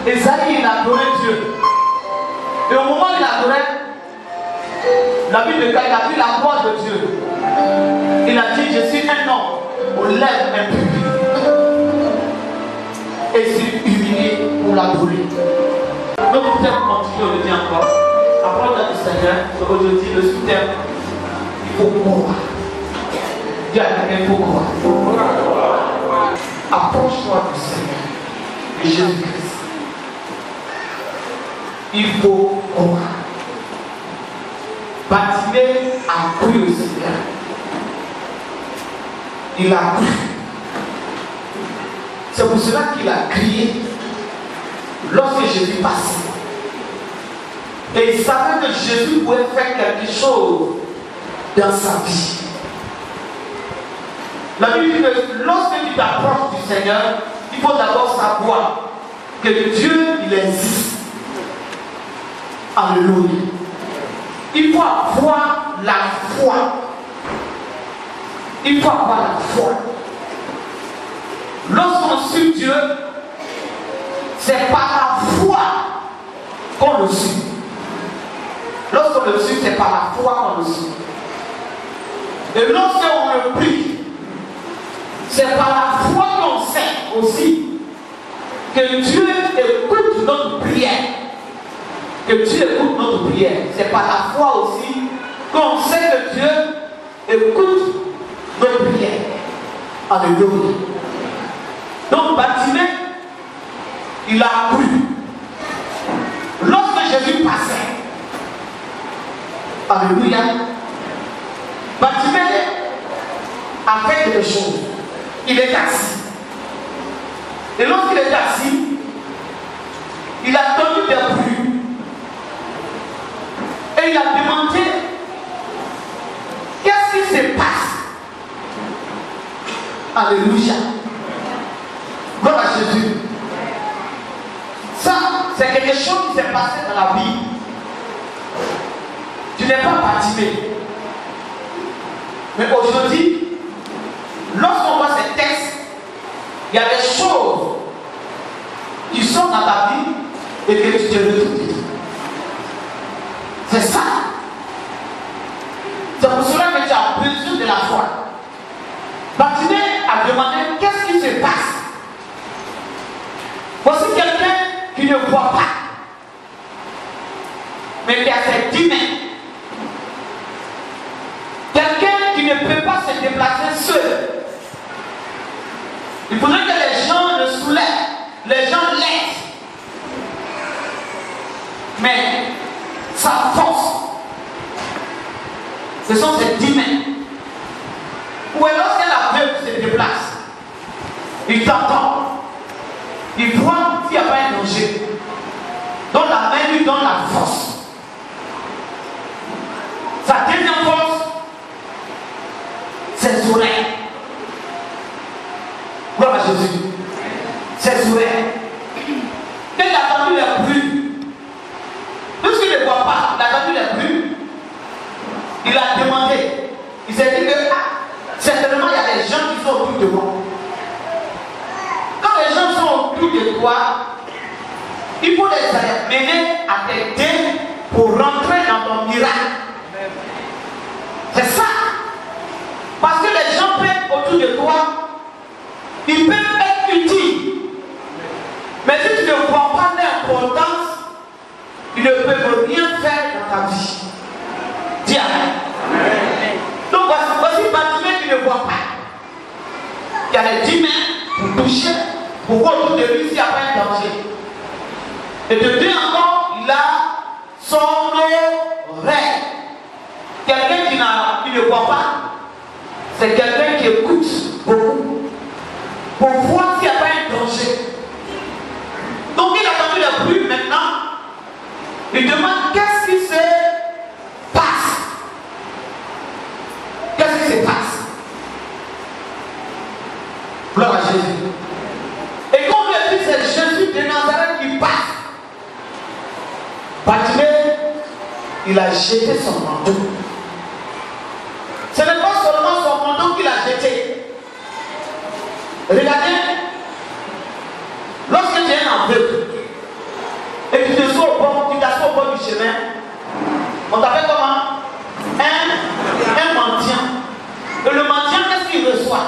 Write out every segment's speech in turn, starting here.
Esaïe, il adorait Dieu. Et au moment où il adorait, la Bible dit qu'il a vu la gloire de Dieu. Il a dit, je suis un homme aux lèvres impures. Et il s'est humilié pour l'adorer. Notre thème continue, on le dit encore. Apprendre du Seigneur, aujourd'hui, le sous-thème, il faut croire. Dieu a dit, il faut croire. Approche-toi du Seigneur, de Jésus-Christ. Il faut croire. Bartimée a cru au Seigneur. Il a cru. C'est pour cela qu'il a crié lorsque Jésus passait. Et il savait que Jésus pouvait faire quelque chose dans sa vie. La Bible dit que lorsque tu t'approches du Seigneur, il faut d'abord savoir que Dieu, il existe. Alléluia. Il faut avoir la foi. Il faut avoir la foi. Lorsqu'on suit Dieu, c'est par la foi qu'on le suit. Lorsqu'on le suit, c'est par la foi qu'on le suit. Et lorsqu'on le prie, c'est par la foi qu'on sait aussi que Dieu écoute notre prière. Que Dieu écoute notre prière. C'est par la foi aussi qu'on sait que Dieu écoute notre prière. Alléluia. Donc Bartimée, il a cru. Lorsque Jésus passait, alléluia, Bartimée a fait quelque chose. Il est assis. Et lorsqu'il est assis, il a tenu des bruits. Et il a demandé, qu'est-ce qui se passe? Alléluia. Gloire à Jésus. Ça, c'est quelque chose qui s'est passé dans la vie. Tu n'es pas Bartimée. Mais aujourd'hui, lorsqu'on voit ces textes, il y a des choses qui sont dans ta vie et que tu te retrouves. C'est ça. C'est pour cela que tu as besoin de la foi. Bartimée a demandé qu'est-ce qui se passe. Voici quelqu'un qui ne voit pas, mais qui a ses 10 mains. Quelqu'un qui ne peut pas se déplacer seul. Il faudrait que les gens le soulèvent, les gens l'aident. Mais sa force, ce sont ses 10 mains. Ou alors lorsqu'elle aveugle se déplace, il t'entend. Il voit s'il n'y a pas un danger. Donc la main lui donne la force. Sa deuxième force, c'est ses oreilles. Gloire à Jésus. Ses oreilles. Quand il a entendu les bruits, puisqu'il ne voit pas, il a entendu les bruits, il a demandé. Il s'est dit que certainement il y a des gens qui sont autour de moi. Quand les gens sont autour de toi, il faut les amener à t'aider pour rentrer dans ton miracle. C'est ça. Parce que les gens peuvent être autour de toi, ils peuvent être utiles. Mais si tu ne vois pas l'importance, ils ne peuvent rien faire dans ta vie. Dis amen. Donc voici Bartimée qui ne voit pas. Il y a les 10 mains pour toucher, pour voir autour de lui s'il n'y a pas un danger. Et de deux encore, il a son oreille. Quelqu'un qui ne voit pas, c'est quelqu'un qui écoute beaucoup pour voir s'il n'y a pas un danger. Donc il a entendu le bruit maintenant. Il demande qu'est-ce qui se passe. il a jeté son manteau. Ce n'est pas seulement son manteau qu'il a jeté. Regardez, lorsque tu es un aveugle et tu t'assois au bord du chemin, on t'appelle comment? Un mendiant. Et le mendiant, qu'est-ce qu'il reçoit?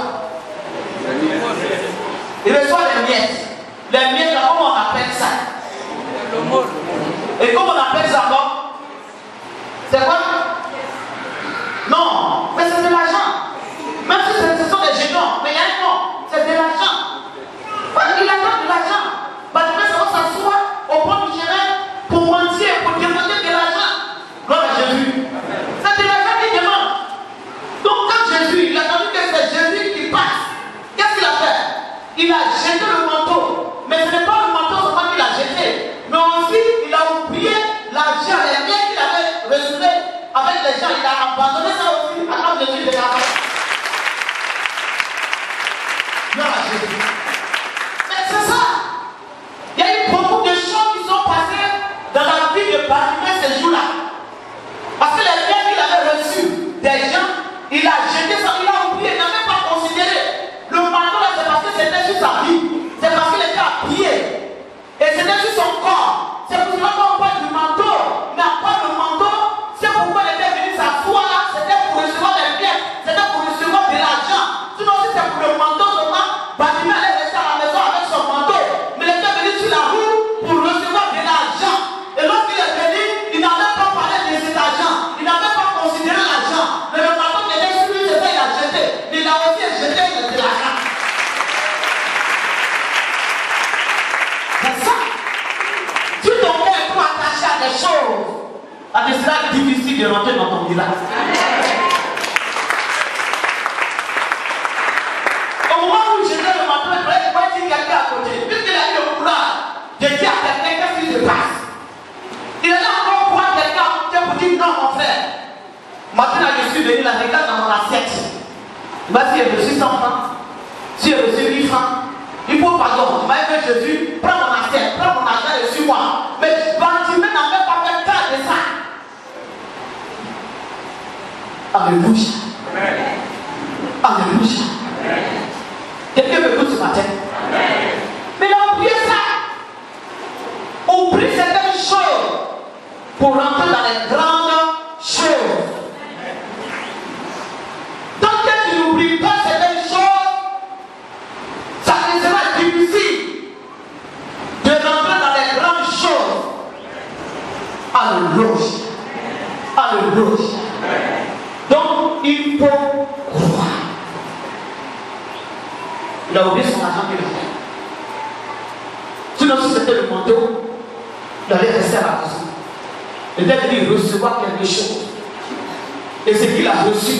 Il reçoit les miettes. Les miettes, comment on appelle ça? Et comment on appelle ça encore? C'est quoi? Non, mais c'est de l'argent. Même si ce sont des jetons, mais il y a un nom, c'est de l'argent. Il attend de l'argent. Bartimée s'assoit au bord du chemin pour mentir, pour demander de l'argent. Gloire à Jésus. C'est de l'argent qu'il demande. Donc quand Jésus, il a entendu que c'est Jésus qui passe, qu'est-ce qu'il a fait? Il a jeté le manteau. Mais ce n'est pas le manteau seulement qu'il a jeté, mais aussi il a oublié l'argent, les biens qu'il avait reçus avec les gens. Il a abandonné ça aussi à cause de Jésus de la mort. Gloire à Jésus. Mais c'est ça. Il y a eu beaucoup de choses qui sont passées dans la vie de Bartimée ces jours-là. Parce que les biens qu'il avait reçus des gens, il a jeté ça, il a oublié, il n'a même pas considéré. Le manteau là, c'est parce que c'était sur sa vie. C'est parce qu'il était habillé. Et c'était sur son corps. C'est pour cela qu'on parle du manteau. Mais à part le manteau, c'est pourquoi il était venu s'asseoir là, c'était pour recevoir les biens, c'était pour recevoir de l'argent. Sinon, si c'est pour le manteau seulement, Bartimée allait rester à la maison avec son manteau. Mais il était venu sur la route pour recevoir de l'argent. Et lorsqu'il est venu, il n'avait pas parlé de cet argent. Il n'avait pas considéré l'argent. Mais le manteau qui était sur lui, c'est ça, il a jeté. Mais il a aussi jeté de l'argent. C'est ça. Si ton cœur est trop attaché à des choses, ce sera difficile de rentrer dans ton village. Au moment où j'étais le manteau, il fallait dire quelqu'un à côté. Puisqu'il a eu le courage de dire à quelqu'un qu'est-ce qui se passe. Il allait encore voir quelqu'un à côté pour dire non, mon frère. Maintenant, je suis venu, la regarde dans mon assiette. Il va dire, j'ai reçu 100 francs. Si j'ai reçu 1000 francs, il faut pardon. Il m'a dit, Jésus, prends mon assiette, prends mon argent et suis-moi. Mais Bartimée n'a même pas fait cas de ça. Alléluia. Alléluia. Quelqu'un m'écoute ce matin. Mais il a oublié ça. Oublie certaines choses pour rentrer dans les grandes choses. Tant que tu n'oublies pas certaines choses, ça te sera difficile de rentrer dans les grandes choses. Alléluia. Alléluia. Donc, il faut croire. Il a oublié son argent qu'il a fait. Sinon, si c'était le manteau, il allait rester à la maison. Il était venu recevoir quelque chose. Et ce qu'il a reçu,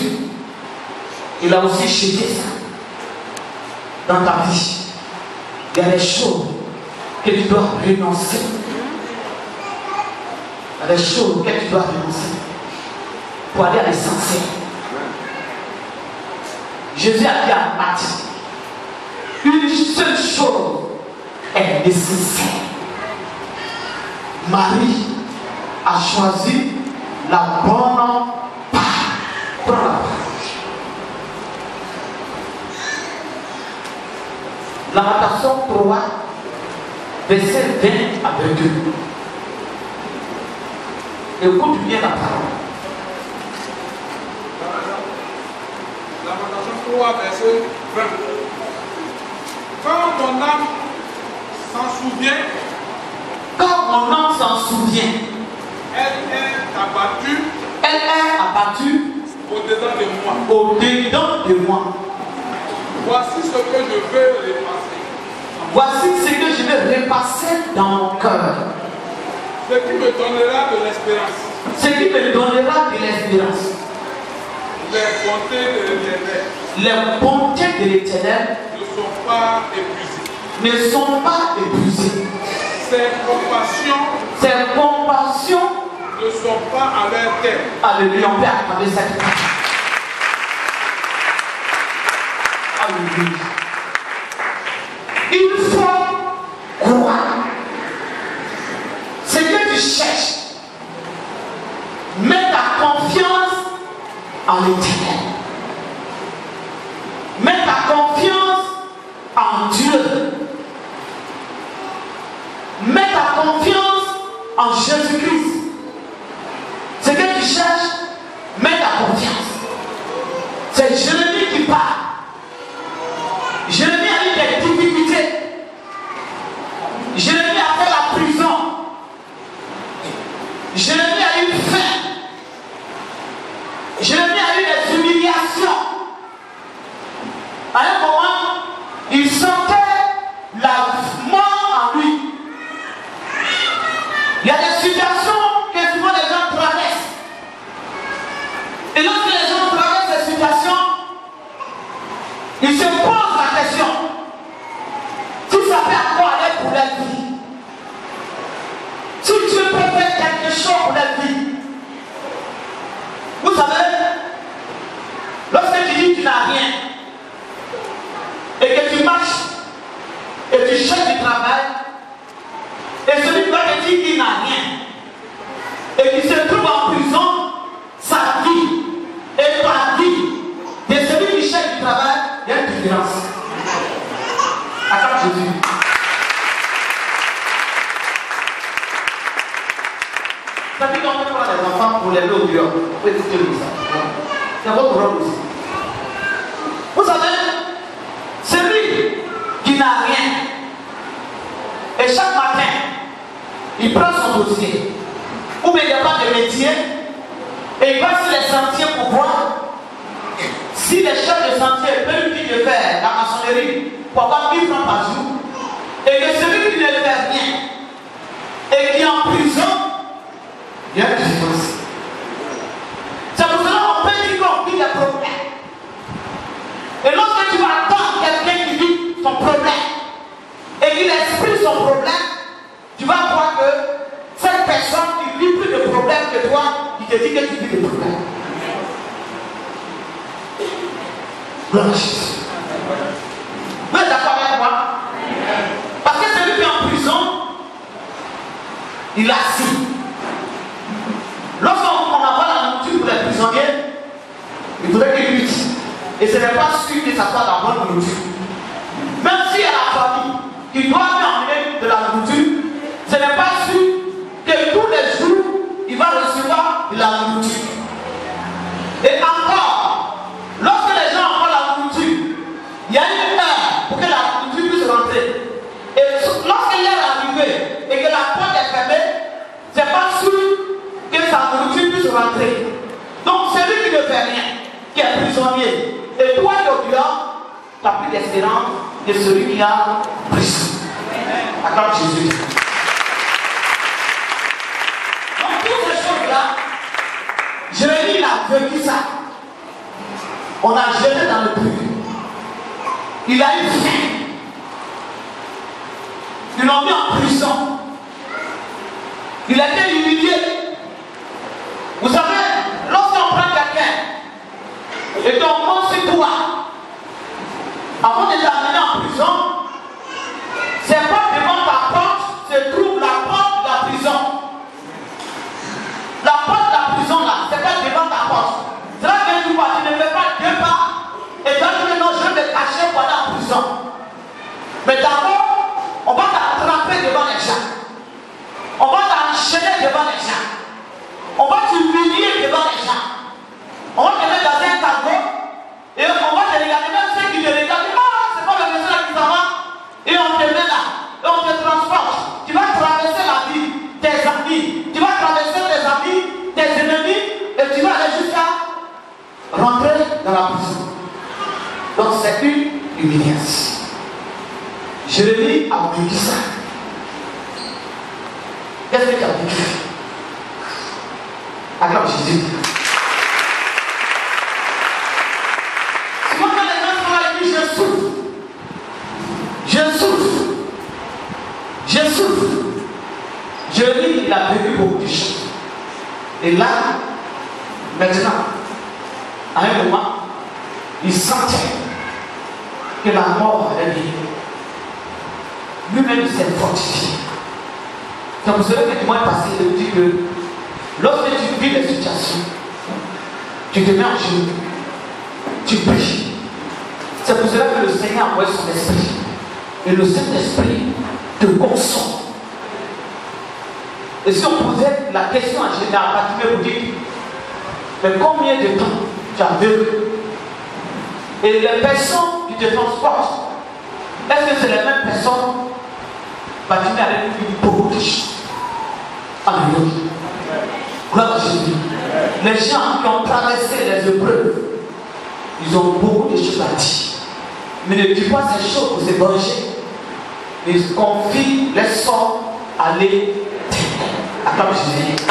il a aussi jeté ça. Dans ta vie, il y a des choses que tu dois renoncer. Il y a des choses que tu dois renoncer pour aller à l'essentiel. Jésus a dit à Matthieu, une seule chose est nécessaire. Marie a choisi la bonne part. Prends la part. Lamentation 3, verset 20 à 22. Écoute bien la parole. Lamentation 3, verset 20. Quand mon âme s'en souvient, elle est abattue au-dedans de moi. Au-dedans de moi. Voici ce que je veux repasser. Voici ce que je vais repasser dans mon cœur. Ce qui me donnera de l'espérance. Ce qui me donnera de l'espérance. Les bontés de l'Éternel. Les bontés de l'Éternel ne sont pas épuisées. Ne sont pas épuisées. Ses compassions ne sont pas à leur terme. Alléluia, on peut accorder cette part. Alléluia. Il faut croire. Ce que tu cherches ta confiance en Dieu. Mets ta confiance en Jésus-Christ. Ce que tu cherches, mets ta confiance. C'est Jérémie qui parle. Jérémie a eu des difficultés. Jérémie a fait la prison. Jérémie a eu faim. Jérémie a eu des humiliations. À un moment, il sentait la mort en lui. Il y a des situations que souvent les gens traversent. Et lorsque les gens traversent ces situations, ils se posent la question si ça fait à quoi aller pour la vie. Si Dieu peut faire quelque chose pour la vie. Vous savez, lorsque tu dis que tu n'as rien, et que tu marches, et tu cherches du travail, et celui qui va te dire qu'il n'a rien, et qui se trouve en prison, sa vie et ta vie, de celui qui cherche du travail, il y a une différence. Attends Jésus. Ça dit qu'on peut prendre les enfants pour les lever au dehors. On peut écouter le ça. C'est votre rôle aussi. Vous savez, celui qui n'a rien, et chaque matin, il prend son dossier, ou bien il n'y a pas de métier, et il va sur les sentiers pour voir si les chefs de sentier peuvent lui dire de faire la maçonnerie pour avoir 1000 francs par jour, et que celui qui ne le fait rien, et qui est en prison, il y a une différence. C'est pour cela qu'on peut dire qu'on vit des problèmes. Et lorsque tu vas attendre quelqu'un qui vit son problème, et qu'il exprime son problème, tu vas voir que cette personne qui vit plus de problèmes que toi, il te dit que tu vis des problèmes. Gloire à Jésus. Vous êtes d'accord avec moi? Parce que celui qui est en prison, il a assis. Lorsqu'on envoie la nourriture pour les prisonniers, il faudrait qu'il lutte. Et ce n'est pas sûr que ça soit la bonne nourriture. Même s'il y a la famille qui doit lui emmener de la nourriture, ce n'est pas sûr que tous les jours, il va recevoir de la nourriture. Et encore, lorsque les gens envoient la nourriture, il y a une heure pour que la nourriture puisse rentrer. Et lorsqu'elle est arrivée et que la porte est fermée, ce n'est pas sûr que sa nourriture puisse rentrer. Donc celui qui ne fait rien, qui est prisonnier, et toi le dehors, tu n'as plus d'espérance que celui qui a prison. Accorde Jésus. Donc toutes ces choses-là, Jérémie a vécu ça. On a jeté dans le puits. Il a eu faim. Ils l'ont mis en prison. Il a été humilié. Vous savez, lorsqu'on prend quelqu'un et qu'on monte sur toi, avant de t'amener en prison, c'est pas devant ta porte se trouve la porte de la prison. La porte de la prison là, c'est pas devant ta porte. C'est là que tu vois, tu ne fais pas 2 pas et tu vas dire non, je vais me cacher pour aller en prison. Mais d'abord, on va t'attraper devant les gens. On va t'enchaîner devant les gens. On va t'humilier devant les gens. On va te mettre dans un cargo et on va te regarder, même ceux qui te regardent, ah, c'est pas le monsieur là qui s'en va. Et on te met là, et on te transporte. Tu vas traverser la vie, tes amis. Tu vas traverser tes amis, tes ennemis, et tu vas aller jusqu'à rentrer dans la prison. Donc c'est une humiliation. Jérémie a vécu ça. Qu'est-ce que tu as vécu? Acclame Jésus. Souvent quand les gens sont là, ils disent je souffre. Je souffre. Je souffre. Jérémie, il a vécu beaucoup de choses. Et là, maintenant, à un moment, il sentait que la mort allait venir. Lui-même, il s'est fortifié. C'est pour cela que du mois passé, il dit que lorsque tu vis les situations, tu te mets en genoux, tu pries. C'est pour cela que le Seigneur a envoyé son esprit. Et le Saint-Esprit te console. Et si on posait la question à général, Bartimée vous dit, mais combien de temps tu as vécu? Et les personnes qui te transportent, est-ce que c'est les mêmes personnes? Bartimée avait vu beaucoup de choses. Alléluia. Gloire à Jésus. Les gens qui ont traversé les épreuves, ils ont beaucoup de choses à dire. Mais ne dis pas ces choses pour s'évenger. Ils confient les sorts à l'éternel. Attends, Jésus.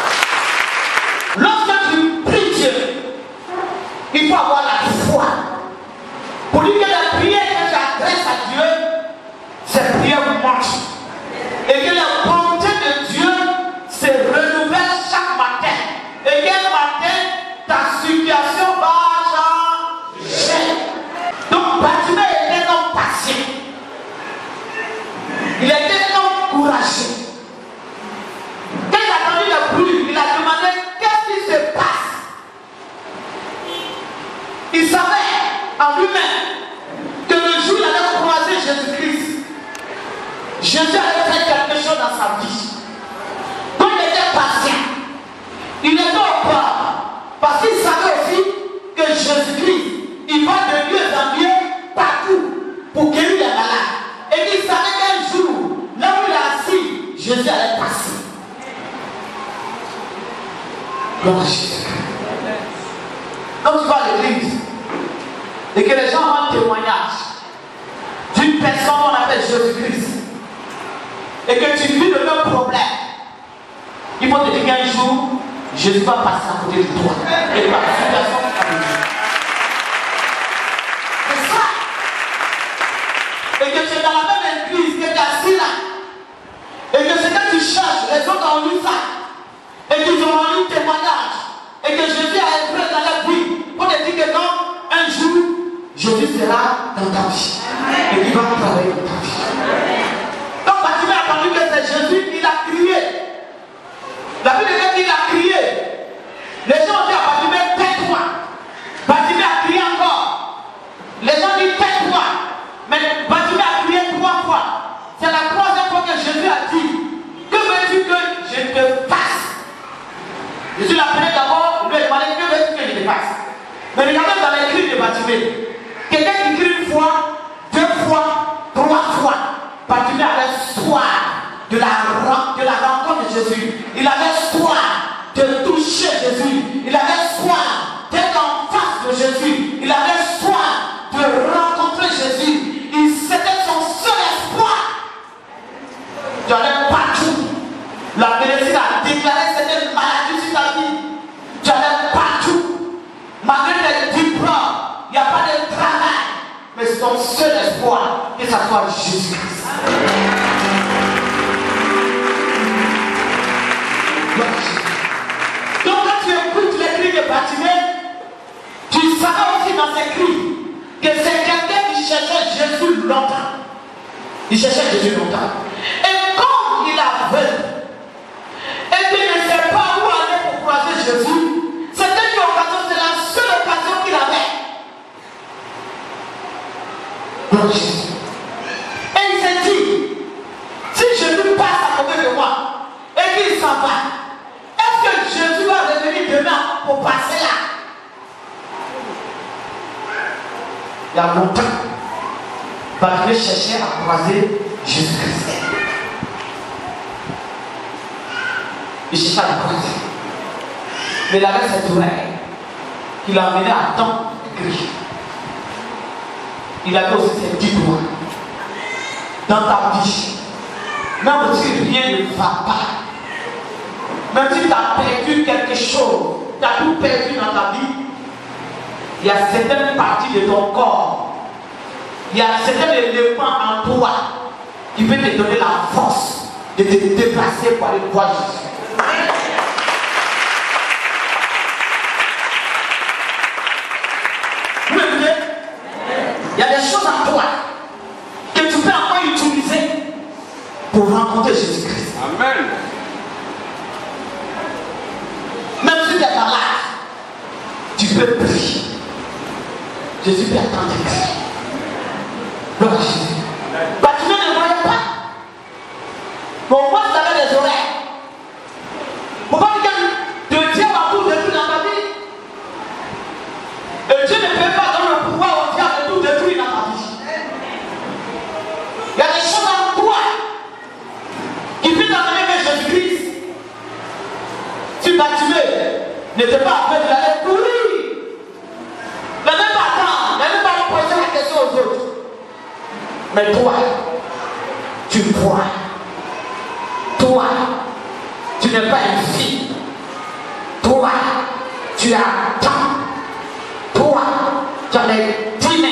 Lorsque tu pries Dieu, il faut avoir la foi. Pour dire que la prière que tu adresses à Dieu, cette prière marche. Et que la bonté de Dieu se renouvelle chaque matin. Et quel matin, ta situation va changer. Donc, Bartimée était un homme patient. Il était un homme courageux. Quand il a entendu la pluie, il a demandé qu'est-ce qui se passe. Il savait en lui-même que le jour où il allait croiser Jésus-Christ, Jésus allait faire quelque chose dans sa vie. Donc il était patient. Il était au pas. Parce qu'il savait aussi que Jésus-Christ, il va de lieu en lieu partout pour guérir les malades. Et il savait qu'un jour, là où il est assis, Jésus allait passer. Gloire à Jésus. Quand tu vas à l'église et que les gens ont un témoignage d'une personne qu'on appelle Jésus-Christ et que tu vis le même problème, il faut te dire qu'un jour, Jésus va passer à côté de toi et par la situation qui va venir. C'est ça. Et que tu es dans la même église, que tu es assis là, et que ce que tu cherches, les autres ont lu ça, et qu'ils ont lu témoignage, et que Jésus a œuvré dans la vie, pour te dire que non, un jour, Jésus sera dans ta vie, et qu'il va travailler dans ta vie. Donc, Bartimée a entendu que c'est Jésus, il a crié. La Bible dit qu'il a crié. Les gens ont dit à Bartimée, tais-toi. Bartimée a crié encore. Les gens disent, tais-toi. Mais Bartimée a crié 3 fois. C'est la 3e fois que Jésus a dit, que veux-tu que je te fasse? Jésus l'appelait d'abord, lui a demandé, que veux-tu que je te fasse? Mais regardez dans les cris de Bartimée. Quelqu'un qui crie 1 fois, 2 fois, 3 fois. Bartimée avait soif de la rencontre de Jésus. Il avait soif de toucher Jésus. Il avait soif d'être en face de Jésus. Il avait soif de rencontrer Jésus. C'était son seul espoir. Tu allais partout. La médecine a déclaré cette maladie sur ta vie. Tu allais partout. Malgré tes diplômes, il n'y a pas de travail. Mais c'est ton seul espoir que ça soit Jésus-Christ. Donc quand tu écoutes les cris de Bartimée, tu savais aussi dans ces cris que c'est quelqu'un qui cherchait Jésus longtemps. Il cherchait Jésus longtemps. Et comme il a aveugle, et qu'il ne sait pas où aller pour croiser Jésus, c'était une occasion, c'est la seule occasion qu'il avait. Donc Jésus. Et il s'est dit, si Jésus passe à côté de moi et qu'il s'en va, est-ce que Jésus va revenir demain pour passer là? Il y a longtemps, Bartimée cherchait à croiser Jésus-Christ. Il cherchait à le croiser. Mais il avait cette oreille qui l'amenait à temps de crier. Il avait aussi ses 10 doigts. Dans ta vie, même si rien ne va pas, même si tu as perdu quelque chose, tu as tout perdu dans ta vie, il y a certaines parties de ton corps, il y a certains éléments en toi qui peuvent te donner la force de te déplacer pour aller voir Jésus. Vous m'écoutez? Il y a des choses en toi que tu peux encore utiliser pour rencontrer Jésus-Christ. Amen. Même si tu es malade, tu peux prier. Jésus peut attendre de crier. Gloire à Jésus. Bartimée ne voyait pas. Mais au moins, tu avais des oreilles. Pourquoi Dieu va tout détruire dans ta vie? Et Dieu ne peut pas donner le pouvoir au diable de tout détruire dans ta vie. Il y a des choses en toi qui peuvent t'amener vers Jésus-Christ. Si Bartimée n'était pas aveugle, il allait courir. Il n'allait pas attendre, il n'allait pas poser la question aux autres. Mais toi, tu crois. Toi, tu n'es pas une fille. Toi, tu attends. Toi, tu as les 10 mains.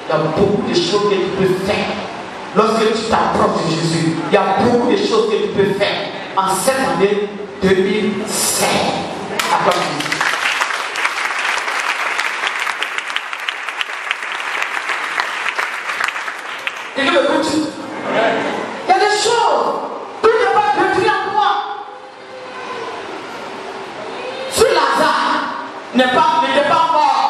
Il y a beaucoup de choses que tu peux faire. Lorsque tu t'approches de Jésus, il y a beaucoup de choses que tu peux faire. En cette année 2016. Applaudissements. Quelqu'un m'écoute? Il y a des choses. Tout n'est pas détruit en toi. Si Lazare n'était pas mort,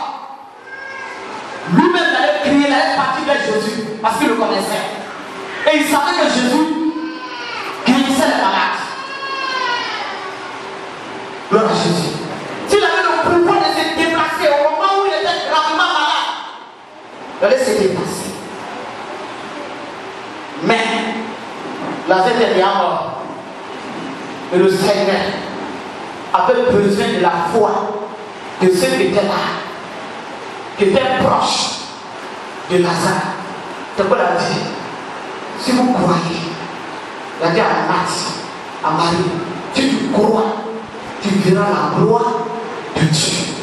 lui-même allait crier, il allait partir vers Jésus parce qu'il le connaissait. Et il savait que Jésus guérissait les malades. Gloire à Jésus. S'il avait le pouvoir de se déplacer au moment où il était gravement malade, il allait se déplacer. Mais Lazare était déjà mort. Et le Seigneur avait besoin de la foi de ceux qui étaient là, qui étaient proches de Lazare. C'est quoi il a dit? Si vous croyez, il a dit à Max, à Marie, si tu crois, tu verras la gloire de Dieu.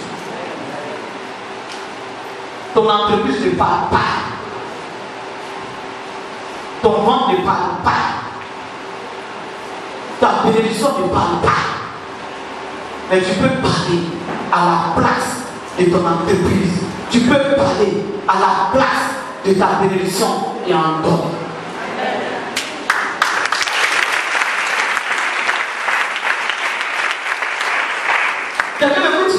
Ton entreprise ne parle pas. Ton ventre ne parle pas. Ta bénédiction ne parle pas. Mais tu peux parler à la place de ton entreprise. Tu peux parler à la place de ta bénédiction et encore. Quelqu'un m'écoute?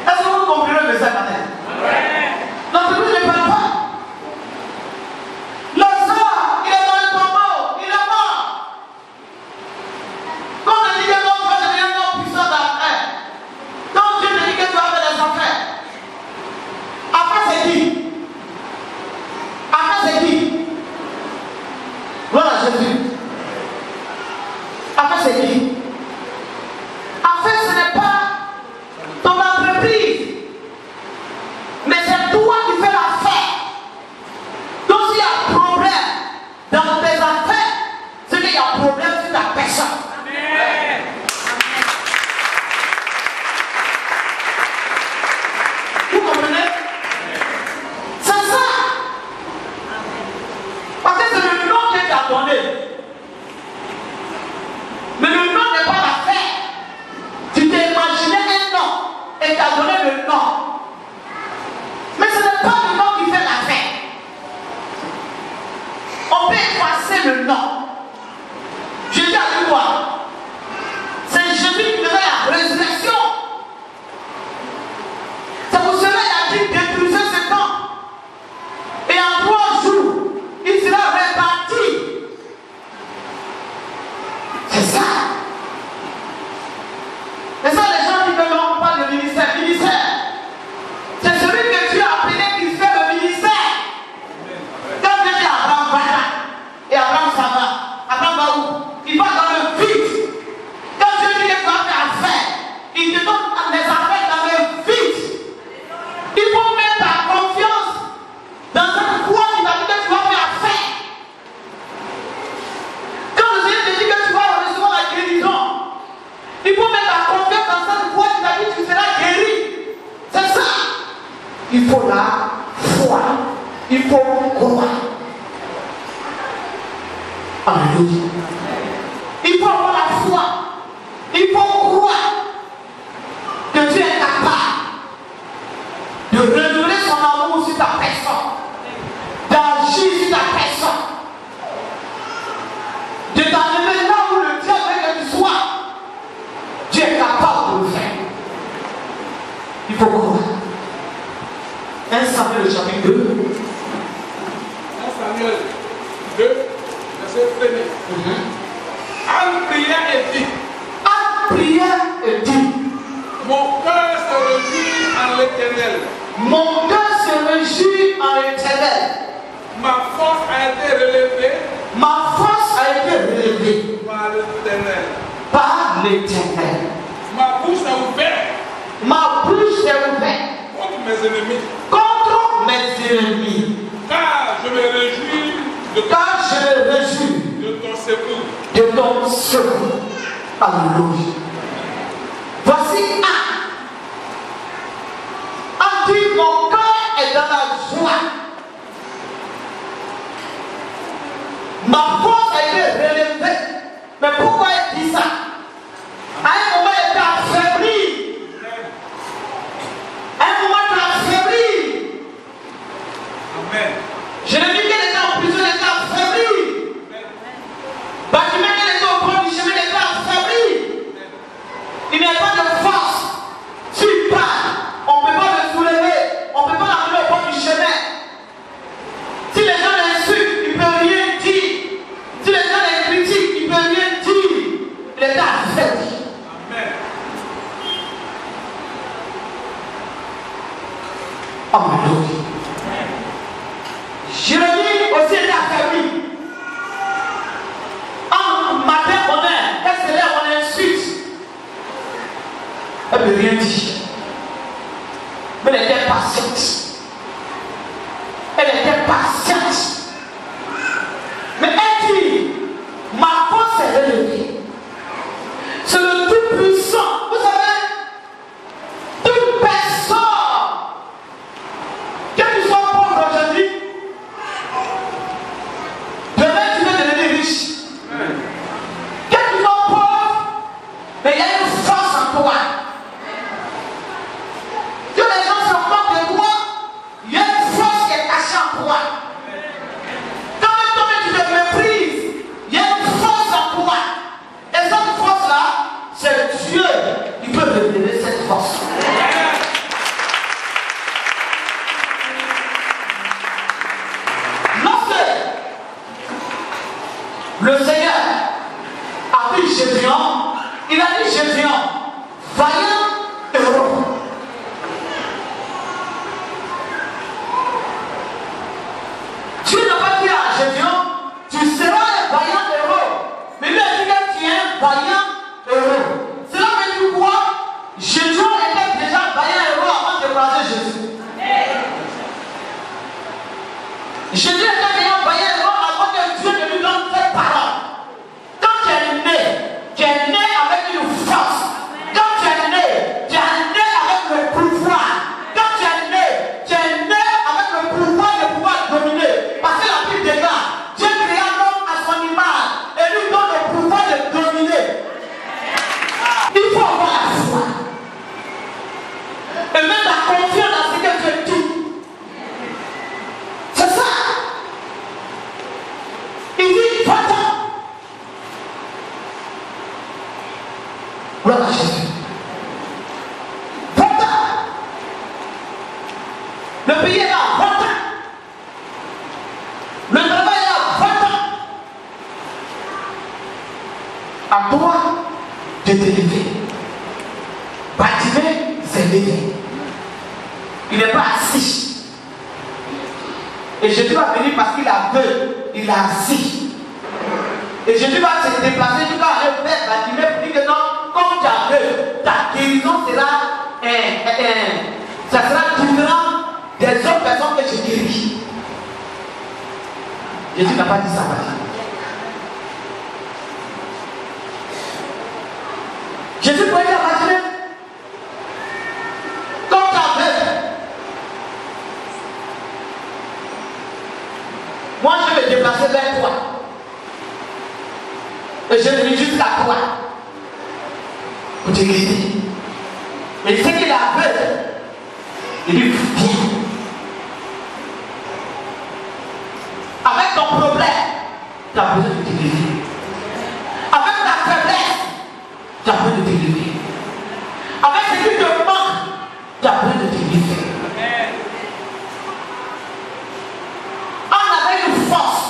Est-ce que vous comprenez le message matin? L'entreprise ne parle pas. Lazare, il est dans le tombeau, il est mort. Quand on dit que l'homme va devenir un homme puissant d'après, quand Dieu te dit que tu vas faire des affaires, après c'est qui? Après c'est qui? Gloire à Jésus. Après c'est qui? Après ce n'est pas ton entreprise, mais c'est toi qui fais l'affaire. Donc s'il y a problème dans tes affaires, c'est qu'il y a problème sur ta personne. Amen. Vous comprenez? C'est ça. Parce que c'est le nom qui t'a donné. Mais le nom n'est pas l'affaire. Tu t'es imaginé un nom et t'as donné le nom. Mais ce n'est pas le nom qui fait l'affaire. On peut effacer le nom. Jésus a dit quoi? C'est Jésus qui faisait la résurrection. C'est pour cela qu'il a dit détruisez ce temps. Et en 3 jours, il sera réparti. C'est ça. Et ça, les gens qui ne l'ont pas de ministère. C'est celui que Dieu a appelé qui fait le ministère. Quand Dieu dit Abraham va là, et Abraham s'en va. Abraham va où? Il va dans le vide. Quand Dieu dit que tu vas faire affaire, il te donne les affaires dans le vide. Il faut mettre ta confiance dans cette foi qui t'a dit que tu vas faire affaire. Quand le Seigneur te dit que tu vas recevoir la guérison, il faut mettre ta confiance dans cette foi qui t'a dit que tu seras guéri. C'est ça. Il faut la foi. Il faut croire. Alléluia. Il faut avoir la foi. Il faut croire que Dieu est capable de renouveler son amour sur ta personne, d'agir sur ta personne, de t'amener là où le diable veut que tu sois. Dieu est capable de le faire. Il faut croire. 1 Samuel chapitre 2. en l'Éternel. Ma force a été relevée Ma force a été relevée par l'Éternel. par l'Éternel. Ma bouche est ouverte Ma bouche est ouverte contre mes ennemis. contre mes ennemis. Car je me réjouis de Car je me réjouis ton secours. de ton secours. Alléluia. Voici un dit, mon cœur est dans la joie. Ma force a été relevée. Mais pourquoi il dit ça? À un moment, il était affaibli. À un moment, il était affaibli. Amen. Je ne dis qu'il était en prison, il était affaibli. Bâtiment, il était au bord du chemin, il était affaibli. Il n'y a pas de force. S'il part, on ne peut pas le soulever. On ne peut pas l'amener au bord du chemin. Si les gens l'insultent, il ne peut rien dire. Si les gens les critiquent, il ne peut rien dire. Il est affaibli. Amen. Alléluia. Jérémie aussi était affaibli. Un matin, on est, elle se lève, on insulte. Elle ne peut rien dire. Mais elle était patiente. Elle était patiente. Mais elle dit, ma force est relevée. C'est le Tout-Puissant. Vous savez, toute personne, que tu sois pauvre aujourd'hui, demain tu vas devenir riche. Que tu sois pauvre, mais il y a une force en toi. Que les gens se moquent de toi, il y a une force qui est cachée en toi. Quand même toi-même tu te méprises, il y a une force en toi. Et cette force-là, c'est Dieu qui peut révéler cette force. Lorsque le Seigneur a vu Gédéon, il a dit Gédéon, vaillant héros. Dieu n'a pas dit à Gédéon, tu seras un vaillant héros. Mais lui a dit que tu es un vaillant héros. Cela veut dire quoi? Gédéon était déjà vaillant héros avant de croiser Jésus. Jésus était déjà vaillant héros avant que Dieu ne lui donne cette parole. Quand tu es né avec une force. Quand tu es né avec le pouvoir. Quand tu es né avec le pouvoir de pouvoir dominer. Parce que la Bible déclare, Dieu créa l'homme à son image et lui donne le pouvoir de dominer. Il faut avoir la foi. Et même la confiance dans ce que Dieu dit. C'est ça. Il dit, va-t'en. Gloire à Jésus. Va-t'en. Le pays est là, va-t'en. Le travail est là, va-t'en. À toi de t'élever. Bartimée s'est levé. Il n'est pas assis. Et Jésus va venir parce qu'il a peur. Il est assis. Et Jésus va se déplacer, tu vas aller vers Bartimée pour dire que non, comme tu as peur, ta guérison sera, ça sera différent des autres personnes que je guéris. Jésus n'a pas dit ça à Bartimée. Jésus pourrait dire à Bartimée, comme tu as peur, moi je vais me déplacer vers toi. Et je vais jusqu'à toi. Pour te guérir. Mais il sait qu'il a peur. Il dit, viens. Avec ton problème, tu as besoin de te guérir. Avec ta faiblesse, tu as besoin de te guérir. Avec ce qui te manque, tu as besoin de te guérir. On avait une force.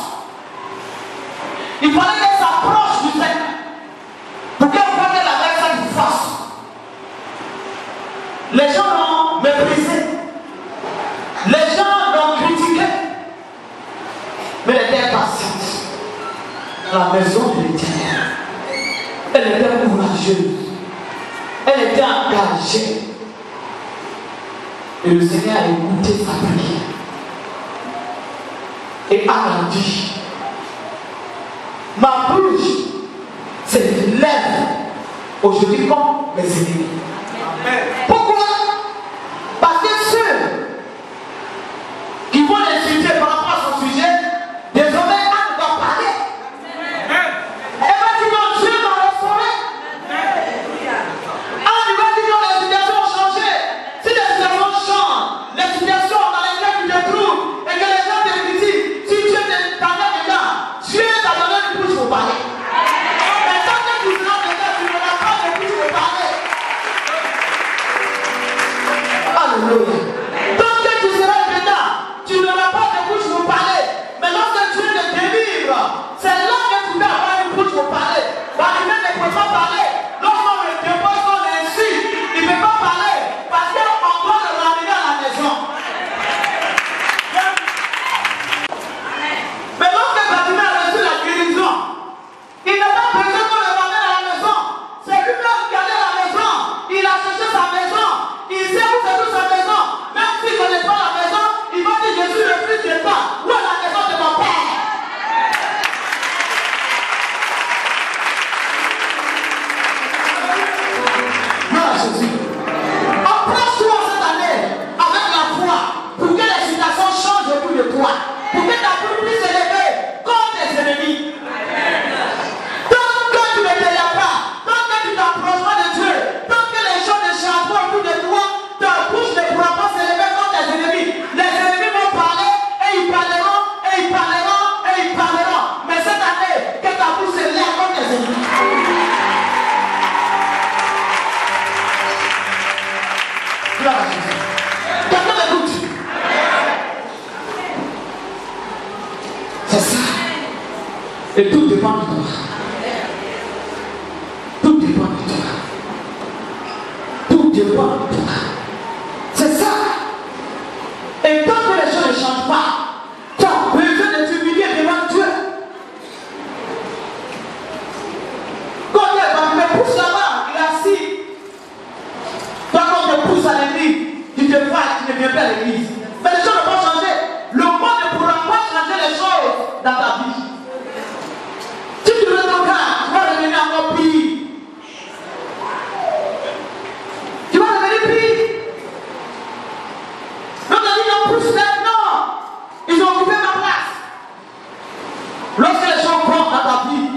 Il fallait qu'elle s'approche du Seigneur pour qu'elle voie qu'elle avait cette force. Les gens l'ont méprisé. Les gens l'ont critiqué. la maison de l'Éternel. Elle était courageuse. Elle était engagée. Et le Seigneur a écouté sa prière. Et Anna dit, ma bouche se lève aujourd'hui comme mes ennemis. Pourquoi? Parce que ceux qui vont l'insulter par rapport à son sujet, désormais Anne va parler. Elle va dire non, Dieu m'a restauré. Anne va dire non, les situations ont changé. Si les situations changent, les situations dans lesquelles tu te trouves et que les gens te critiquent, si Dieu t'en est dedans, Dieu t'a donné une bouche pour parler. Mais tant que tu seras dedans, tu n'auras pas de bouche pour parler. Alléluia. Tant que tu seras dedans, tu n'auras pas de bouche pour parler. Mais lorsque Dieu te délivre, c'est là que tu vas avoir une bouche pour parler. Barnabé ne peut pas parler. Lorsqu'on le dépose, on l'insulte, il ne peut pas parler. Parce qu'on doit le ramener à la maison. Mais lorsque Barnabé a reçu la guérison, il n'a pas besoin qu'on le ramène à la maison. C'est lui-même qui allait à la maison. Il a cherché sa maison. Il sait où c'est toute sa maison. Même s'il ne connaît pas la maison, il va dire je suis le fils de toi. Où est la maison de mon père? Gloire à Jésus. Approche-toi cette année avec la foi pour que les situations changent autour de toi. Pour que ta foi puisse s'élever contre tes ennemis. Tant que tu ne te lèves pas, tant que tu t'approches pas de Dieu, tant que les choses ne changent pas autour de toi, ta bouche ne pourra pas s'élever contre tes ennemis. Les ennemis vont parler et ils parleront et ils parleront et ils parleront. Mais cette année, que ta bouche se lève contre tes ennemis. Gloire à Jésus. Quelqu'un m'écoute. C'est ça. Et tout dépend de toi. Tout dépend de toi. Tout dépend de toi. C'est ça. Et tant que les choses ne changent pas, tu as besoin de t'humilier devant Dieu. Quand il me pousse là-bas, il est assis. Toi, quand on te pousse à l'église, tu te fâches, tu ne viens pas à l'église. Mais les choses ne vont pas changer. Le monde ne pourra pas changer les choses dans ta vie. Si tu le regardes, tu vas devenir encore pire. Tu vas devenir pire. Donc, on dit non, plus maintenant. Ils ont occupé ma place. Lorsque les gens comptent dans ta vie,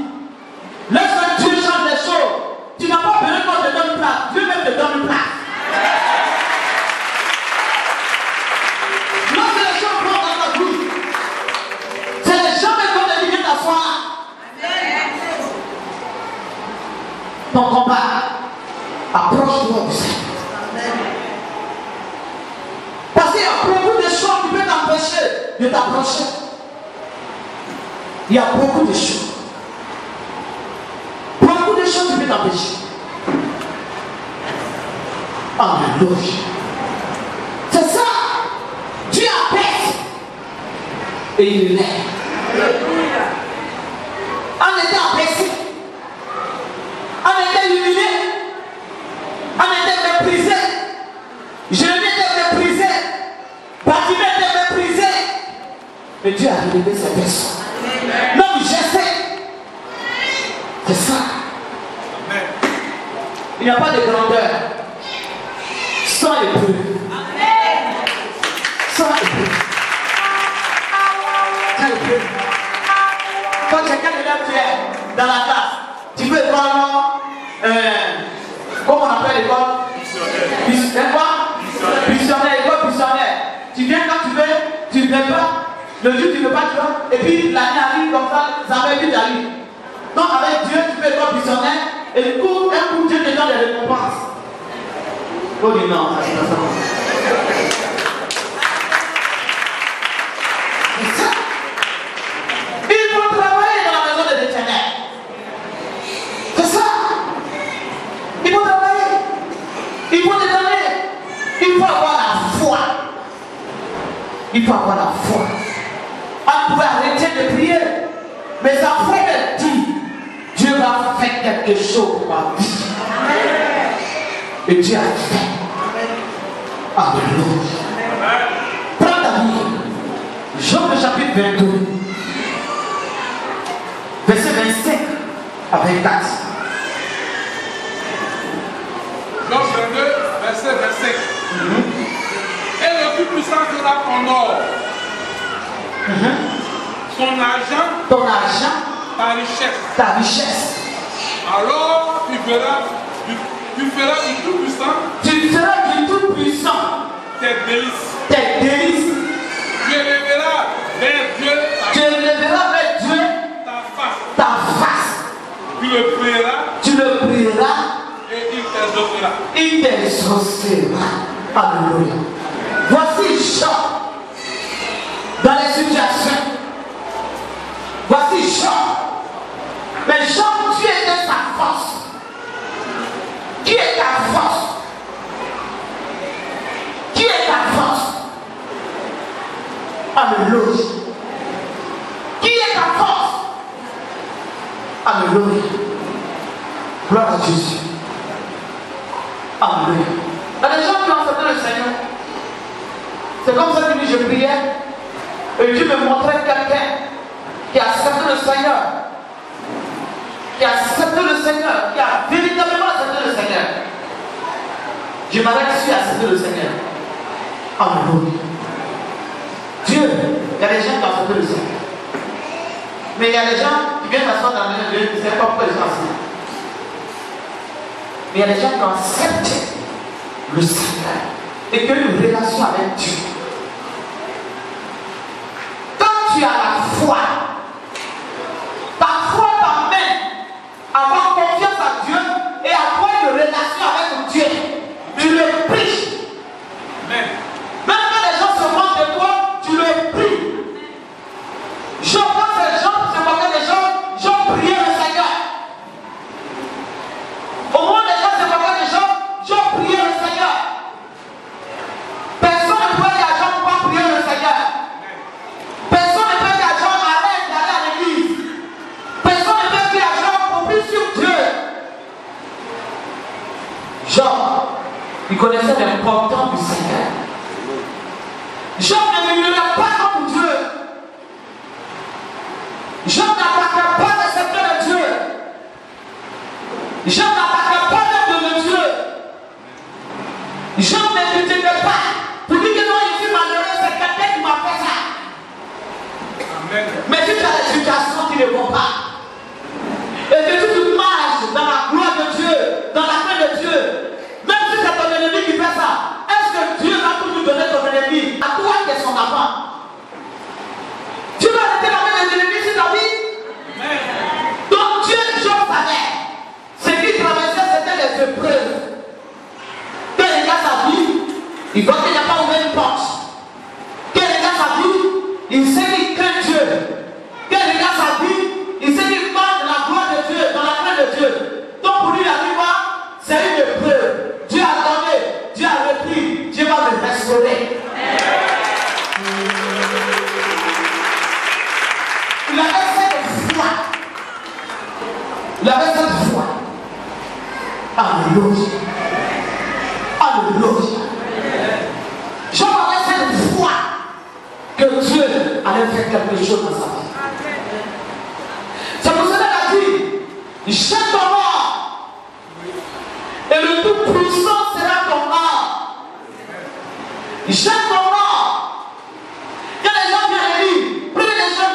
lorsque Dieu change les choses, tu n'as pas besoin qu'on te donne une place. Dieu même te donne une place. Lorsque les gens comptent dans ta vie, c'est les gens qui vont te dire viens t'asseoir. Ton combat, approche-toi du Seigneur. Parce qu'il y a beaucoup de choses qui peuvent t'empêcher de t'approcher. Il y a beaucoup de choses. Beaucoup de choses qui peuvent t'empêcher. Alléluia. C'est ça. Dieu apaise. Et il lève. On était apaisé. On était humilié. On était méprisé. Jérémie était méprisé. Bartimée était méprisé. Mais Dieu a relevé ces personnes. Donc je sais. C'est ça. Il n'y a pas de grandeur sans épreuve. Sans épreuve. Sans épreuve. Quand quelqu'un est là, tu es dans la classe, tu peux voir, comment on appelle l'école? Missionnaire, école missionnaire. Tu viens quand tu veux, tu ne viens pas. Le jour tu ne veux pas, tu vois. Et puis l'année arrive comme ça va vite arriver. Donc avec Dieu, tu fais école missionnaire. Et du coup, un coup, Dieu te donne des récompenses. Oh dit non, ça c'est pas ça. C'est ça. Il faut travailler dans la maison de l'Éternel. C'est ça. Il faut travailler. Il faut te donner. Il faut avoir la foi. Il faut avoir la foi. On pouvait arrêter de prier. Mais sa foi est dure. va faire quelque chose dans ma vie. Et Dieu a fait. Alléluia. Prends ta Bible. Job le chapitre 22. Verset 25 à 24. Job 22, verset 25. Et le Tout-Puissant sera ton or. Ton argent, ta richesse. Alors tu feras du Tout-Puissant. Tu feras du Tout-Puissant tes délices. Tes délices. Tu élèveras vers Dieu ta face. Tu le prieras. Et il t'exaucera. Alléluia. Voici Jean dans les situations. Voici Jean. Mais Jean, Dieu était sa force. Qui est ta force? Qui est ta force? Alléluia. Qui est ta force? Alléluia. Gloire à Jésus. Alléluia. Il y a des gens qui ont accepté le Seigneur. C'est comme ça que je priais. Et Dieu me montrait quelqu'un qui a accepté le Seigneur. Qui a accepté le Seigneur. Qui a véritablement accepté le Seigneur. Je m'arrête ici à accepter le Seigneur. Alléluia. Dieu, il y a des gens qui ont accepté le Seigneur. Mais il y a des gens qui viennent s'asseoir dans la maison de Dieu et qui ne savent pas pourquoi ils sont assis. Mais il y a des gens qui ont accepté le Seigneur et qui ont une relation avec Dieu. Quand tu as la foi, ta foi t'amène à avoir confiance à Dieu et à avoir une relation avec Dieu. Tu le pries. Amen. Même quand les gens se moquent de toi, tu le pries. Je pense que les gens se moquaient des gens, je priais le Seigneur. Au moment des gens se moquaient des gens, je priais le Seigneur. Personne ne peut dire à Jean pour pas prier le Seigneur. Personne ne peut dire à Jean arrête d'aller à l'église. Personne ne peut dire à Jean confie sur Dieu. Jean, il connaissait l'importance du Seigneur. Jean ne murmurait pas comme Dieu. Jean n'attaquait pas le secret de Dieu. Jean n'attaquait pas l'œuvre de Dieu. Jean ne critiquait pas. Pour dire que non, je suis malheureux, c'est quelqu'un qui m'a fait ça. Amen. Mais si tu as des situations qui ne vont pas, et que tu marches dans la gloire de Dieu, dans la paix de Dieu, même si c'est ton ennemi qui fait ça, est-ce que Dieu va toujours donner ton ennemi à toi qui es son enfant? Tu vas arrêter la main des ennemis sur ta vie? Amen. Donc Dieu, Job savait. Ce qui traversait, c'était les épreuves. Quand il regarde sa vie, il voit qu'il n'a pas ouvert une porte. Quand il regarde sa vie, il sait qu'il craint Dieu. Quand il regarde sa vie, il sait qu'il marche dans la gloire de Dieu, dans la paix de Dieu. Donc pour lui, la vie, c'est une épreuve. Dieu a donné, Dieu a repris, Dieu va le restaurer. Il avait cette foi. Il avait cette foi. Alléluia. Alléluia. Jean avait cette foi que Dieu allait faire quelque chose dans sa vie. C'est pour cela qu'il a dit, jette ton or et le Tout-Puissant sera ton or. Jette ton or. Quand les gens viennent dire, prenez les gens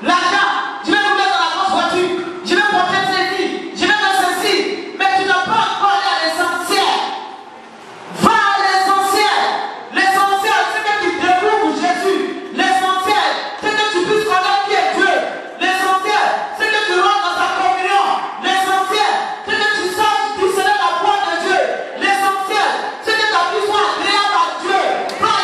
l'argent, je vais vous mettre dans la grosse voiture, je vais porter ceci, je vais faire ceci, mais tu n'as pas encore allé à l'essentiel. Va à l'essentiel. L'essentiel, c'est que tu découvres Jésus. L'essentiel, c'est que tu puisses connaître qui est Dieu. L'essentiel, c'est que tu rentres dans sa communion. L'essentiel, c'est que tu saches discerner la voix de Dieu. L'essentiel, c'est que ta vie soit agréable à Dieu. Pas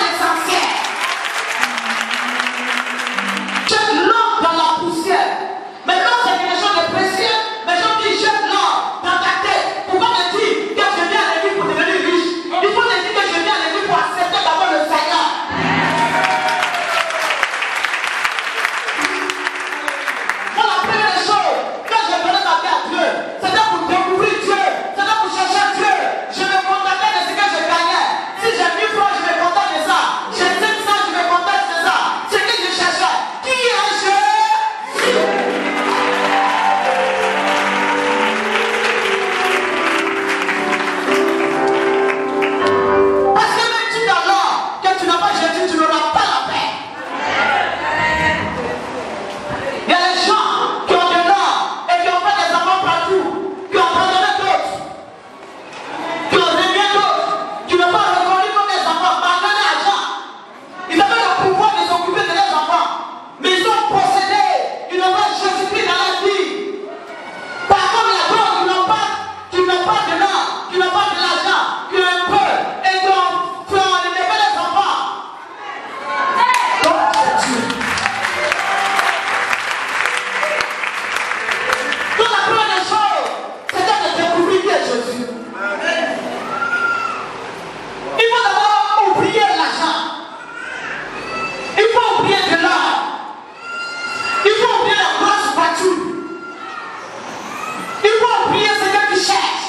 sont possédés. Ils n'ont pas Jésus-Christ dans la vie. Par contre, la drogue, qui n'ont pas de nom, qui n'ont pas de l'argent, qui ont un peu, et qui ont élevé les enfants. Donc, c'est Dieu. Donc, la première des choses, c'est de découvrir qui est Jésus. Il faut d'abord oublier l'argent. Il faut oublier de l'or. Il faut oublier la grosse voiture. Il faut oublier ce que tu cherches.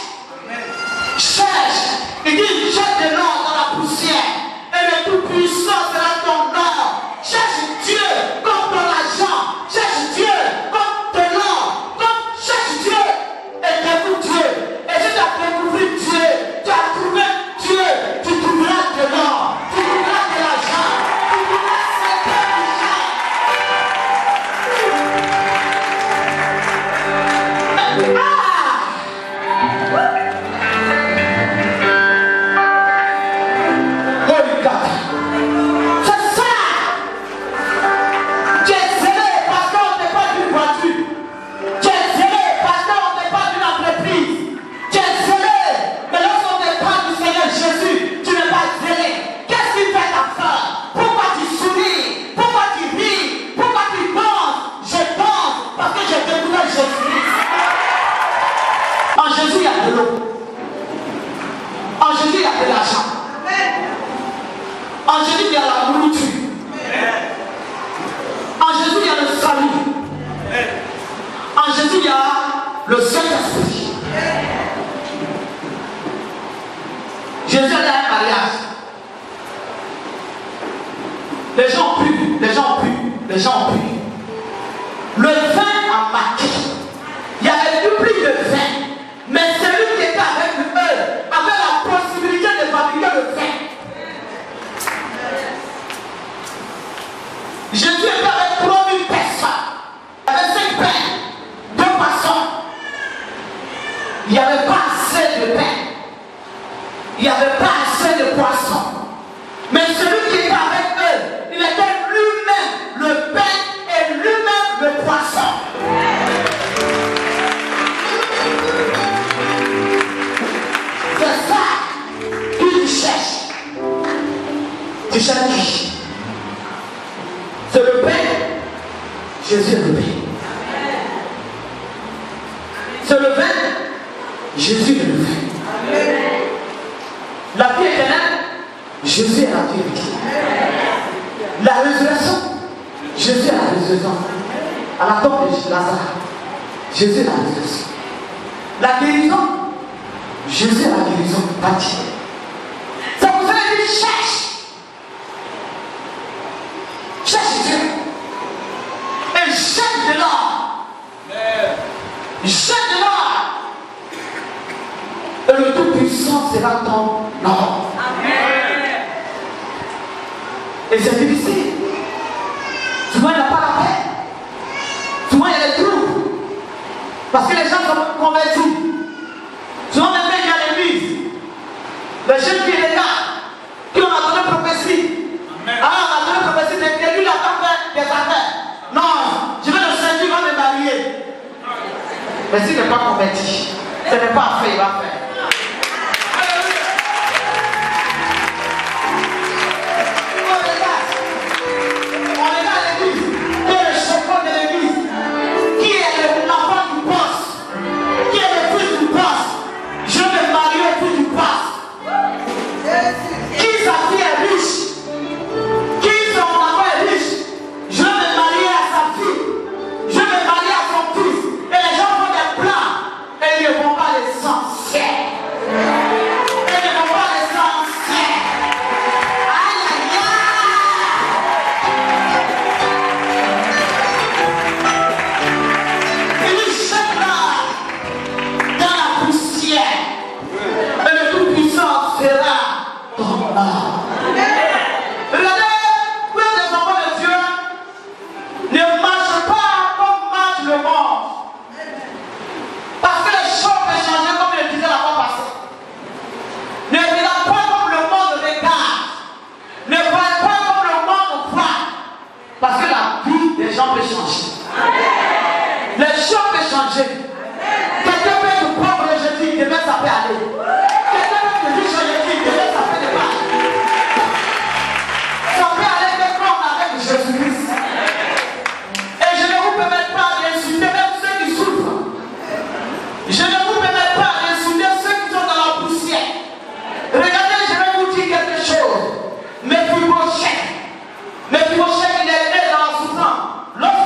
Cherche. Il dit jette de l'or dans la poussière. Et le Tout-Puissant sera ton or. Cherche Dieu comme ton argent. Cherche Dieu comme ton or. Cherche Dieu et découvre Dieu. Et si tu as découvert Dieu, tu as trouvé Dieu, tu trouveras de l'or. Tu trouveras de l'argent. Tu trouveras ce que tu cherches. Holy God. C'est ça. Tu es zélé parce qu'on ne te parle d'une voiture. Tu es zélé parce qu'on ne te parle d'une entreprise. Tu es zélé. Mais lorsqu'on te parle du Seigneur Jésus, tu n'es pas zélé. Qu'est-ce qui fait ta peur? Pourquoi tu souris? Pourquoi tu ris? Pourquoi tu penses? Je pense parce que j'ai découvert Jésus-Christ. En Jésus, il y a de l'eau. En Jésus, il y a de l'argent. En Jésus, il y a la nourriture. En Jésus, il y a le salut. En Jésus, il y a le Saint-Esprit. Jésus est à un mariage. Les gens ont bu, les gens ont bu, les gens ont bu. Le vin a marqué. Il y avait plus de vin. Mais celui qui était avec eux avait la possibilité de fabriquer le vin. Jésus était avec 3000 personnes. Il y avait 5 pains, 2 poissons. Il n'y avait pas assez de pain. Il n'y avait pas assez de poissons. Mais celui qui était avec eux, il était lui-même le pain et lui-même le poisson. C'est ça que tu cherches. Tu cherches qui? C'est le pain. Jésus est le pain. C'est le vin. Jésus est le vin. La vie éternelle. Jésus est la vie éternelle. La résurrection. Jésus est la résurrection. À la tombe de Lazare. Jésus est la résurrection. La guérison. Jésus est la guérison. Bâtie. Ça vous fait dire cherche. Cherche Dieu. Et jette de l'or. Jette de l'or. Et le Tout-Puissant sera ton or. Et c'est difficile. Souvent il n'y a pas la paix. Souvent il y a des troubles. Parce que les gens sont convertis. Souvent même il y a l'église. Les jeunes qui sont là, qui ont donné prophétie. Alors on a donné prophétie de lui, il a pas fait des affaires. Non, je vais le servir, il va me marier. Mais s'il n'est pas converti, ce n'est pas fait, il va faire. Yeah.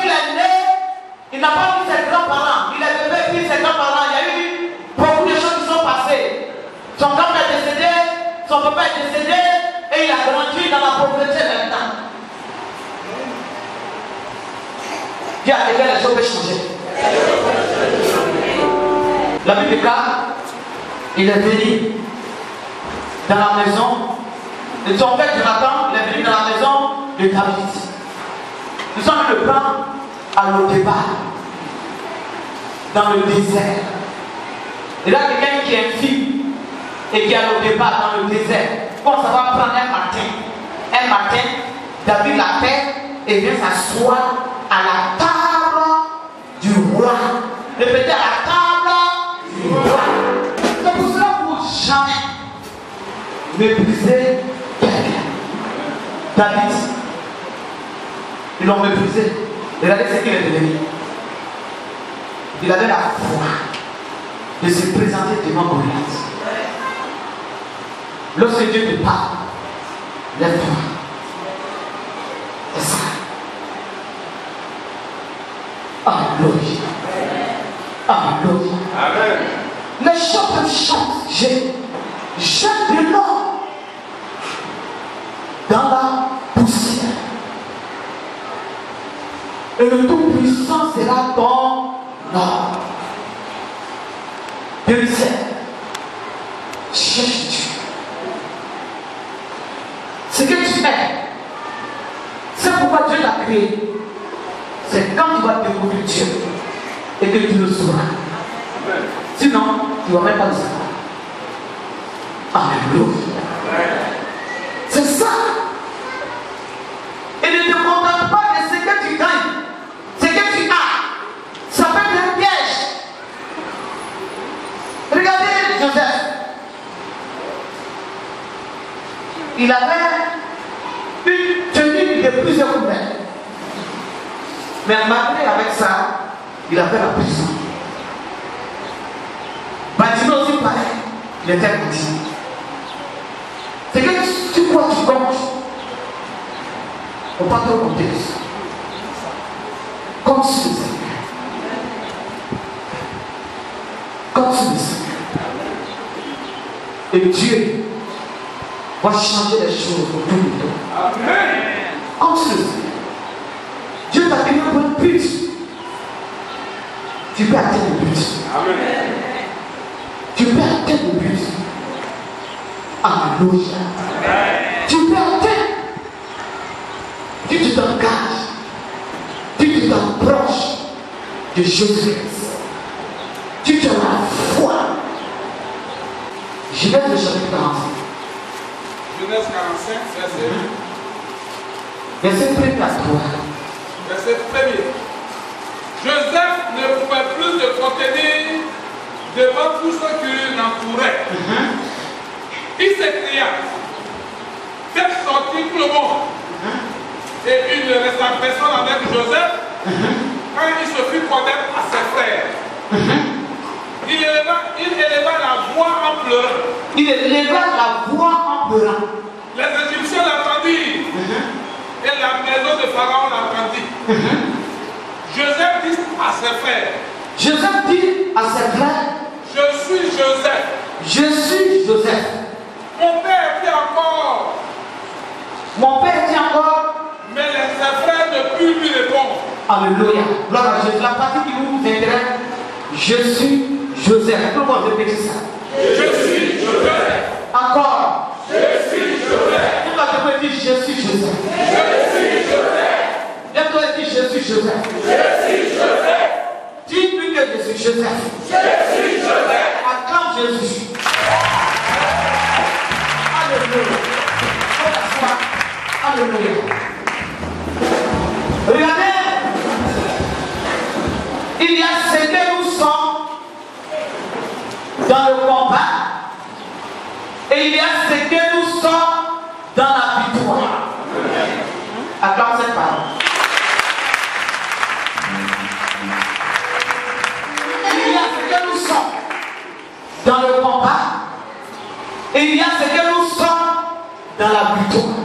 lorsqu'il est né, il n'a pas vu ses grands-parents. Il a devait vivre ses grands-parents. Il y a eu beaucoup de choses qui sont passées. Son grand-père est décédé, son papa est décédé, et il a grandi dans la pauvreté maintenant. Dieu a dit que les choses peuvent changer. La Bible dit il est venu dans la maison de son père Jonathan, il est venu dans la maison de David. Nous sommes le plan à Lodébar, dans le désert. Et là, quelqu'un qui est un fils et qui est à Lodébar dans le désert, bon, ça va prendre un matin. Un matin, David l'appelle et vient s'asseoir à la table du roi. Répétez, à la table du roi. C'est pour cela que vous jamais mépriser quelqu'un. David, ils l'ont méprisé. Regardez ce qu'il est devenu. Il avait la foi de se présenter devant Goliath. Lorsque Dieu te parle, lève-toi. C'est ça. Alléluia. Alléluia. Amen. Les chants chantent. Jette de l'or dans la poussière. Et le Tout-Puissant sera ton or. Dieu sait. Cherche Dieu. Ce que tu es, c'est pourquoi Dieu t'a créé. C'est quand tu vas découvrir Dieu et que tu le sauras. Sinon, tu ne vas même pas le savoir. Alléluia. C'est ça. Et ne te contente pas de ce que tu gagnes, ce que tu as. Ça peut être un piège. Regardez Joseph. Il avait une tenue de plusieurs couleurs. Mais malgré avec ça, il avait la prison. Bâtiment aussi pareil. Il était petit. C'est que tu crois que tu comptes. On ne peut pas trop compter. Compte sur le Seigneur. Compte sur le Seigneur. Et Dieu va changer les choses pour tout le temps. Amen. Compte sur le Seigneur. Dieu t'a créé pour un but. Tu peux atteindre le but. Amen. Tu peux atteindre le but. Alléluia. Tu peux atteindre. Tu t'engages. Tu t'approches de Jésus. Tu te la foi. Genèse le chapitre 45. Genèse 45, verset 1 à 3. Verset 1er. Joseph ne pouvait plus se contenir devant tout ce qui l'entourait. Il s'écria, faites sortir tout le monde. Et il ne resta personne avec Joseph quand il se fit connaître à ses frères. Il éleva la voix en pleurant. Il éleva la voix en pleurant. Les Égyptiens l'entendirent. Et la maison de Pharaon l'entendit. Joseph dit à ses frères. Joseph dit à ses frères. Je suis Joseph. Je suis Joseph. Mon père dit encore. Mon père dit encore. Mais ses frères ne purent lui répondre. Alléluia. Gloire à Jésus. La partie qui vous intéresse. Je suis Joseph. Tout le monde répète ça. Je suis Joseph. Encore. Je suis Joseph. Tout le monde dit je suis Joseph. Je suis Joseph. Viens-toi et dis je suis Joseph. Je suis Joseph. Dis-lui que je suis Joseph. Je suis Joseph. Acclame Jésus. Alléluia. Alléluia. Regardez. Il y a ce que nous sommes dans le combat. Et il y a ce que nous sommes dans la victoire. Acclame cette parole. Il y a ce que nous sommes dans le combat. Et il y a ce que nous sommes dans la victoire.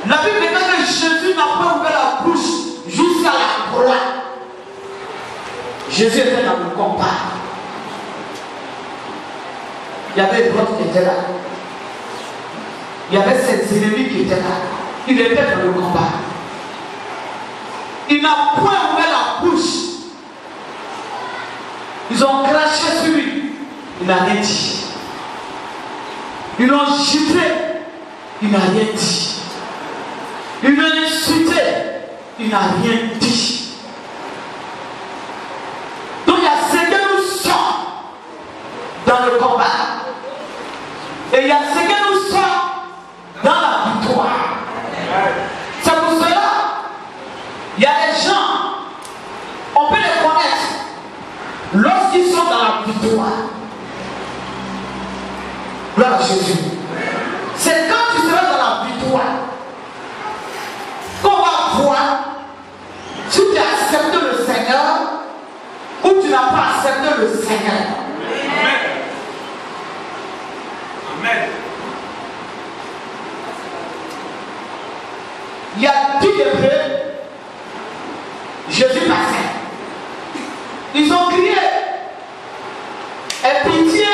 La Bible dit que Jésus n'a n'a pas ouvert la bouche jusqu'à la croix. Jésus était dans le combat. Il y avait d'autres qui étaient là. Il y avait ses ennemis qui étaient là. Il était dans le combat. Il n'a point ouvert la bouche. Ils ont craché sur lui. Il n'a rien dit. Ils l'ont giflé. Il n'a rien dit. Ils l'ont insulté. Il n'a rien dit. Donc il y a ce que nous sommes dans le combat. Et il y a ce que nous sommes dans la victoire. C'est pour cela, il y a des gens, on peut les connaître lorsqu'ils sont dans la victoire. Gloire à Jésus. C'est quand tu seras dans la victoire qu'on va voir si tu as accepté le Seigneur ou tu n'as pas accepté le Seigneur. Amen. Amen. Il y a 10 Hébreux, Jésus passait. Ils ont crié, aie pitié.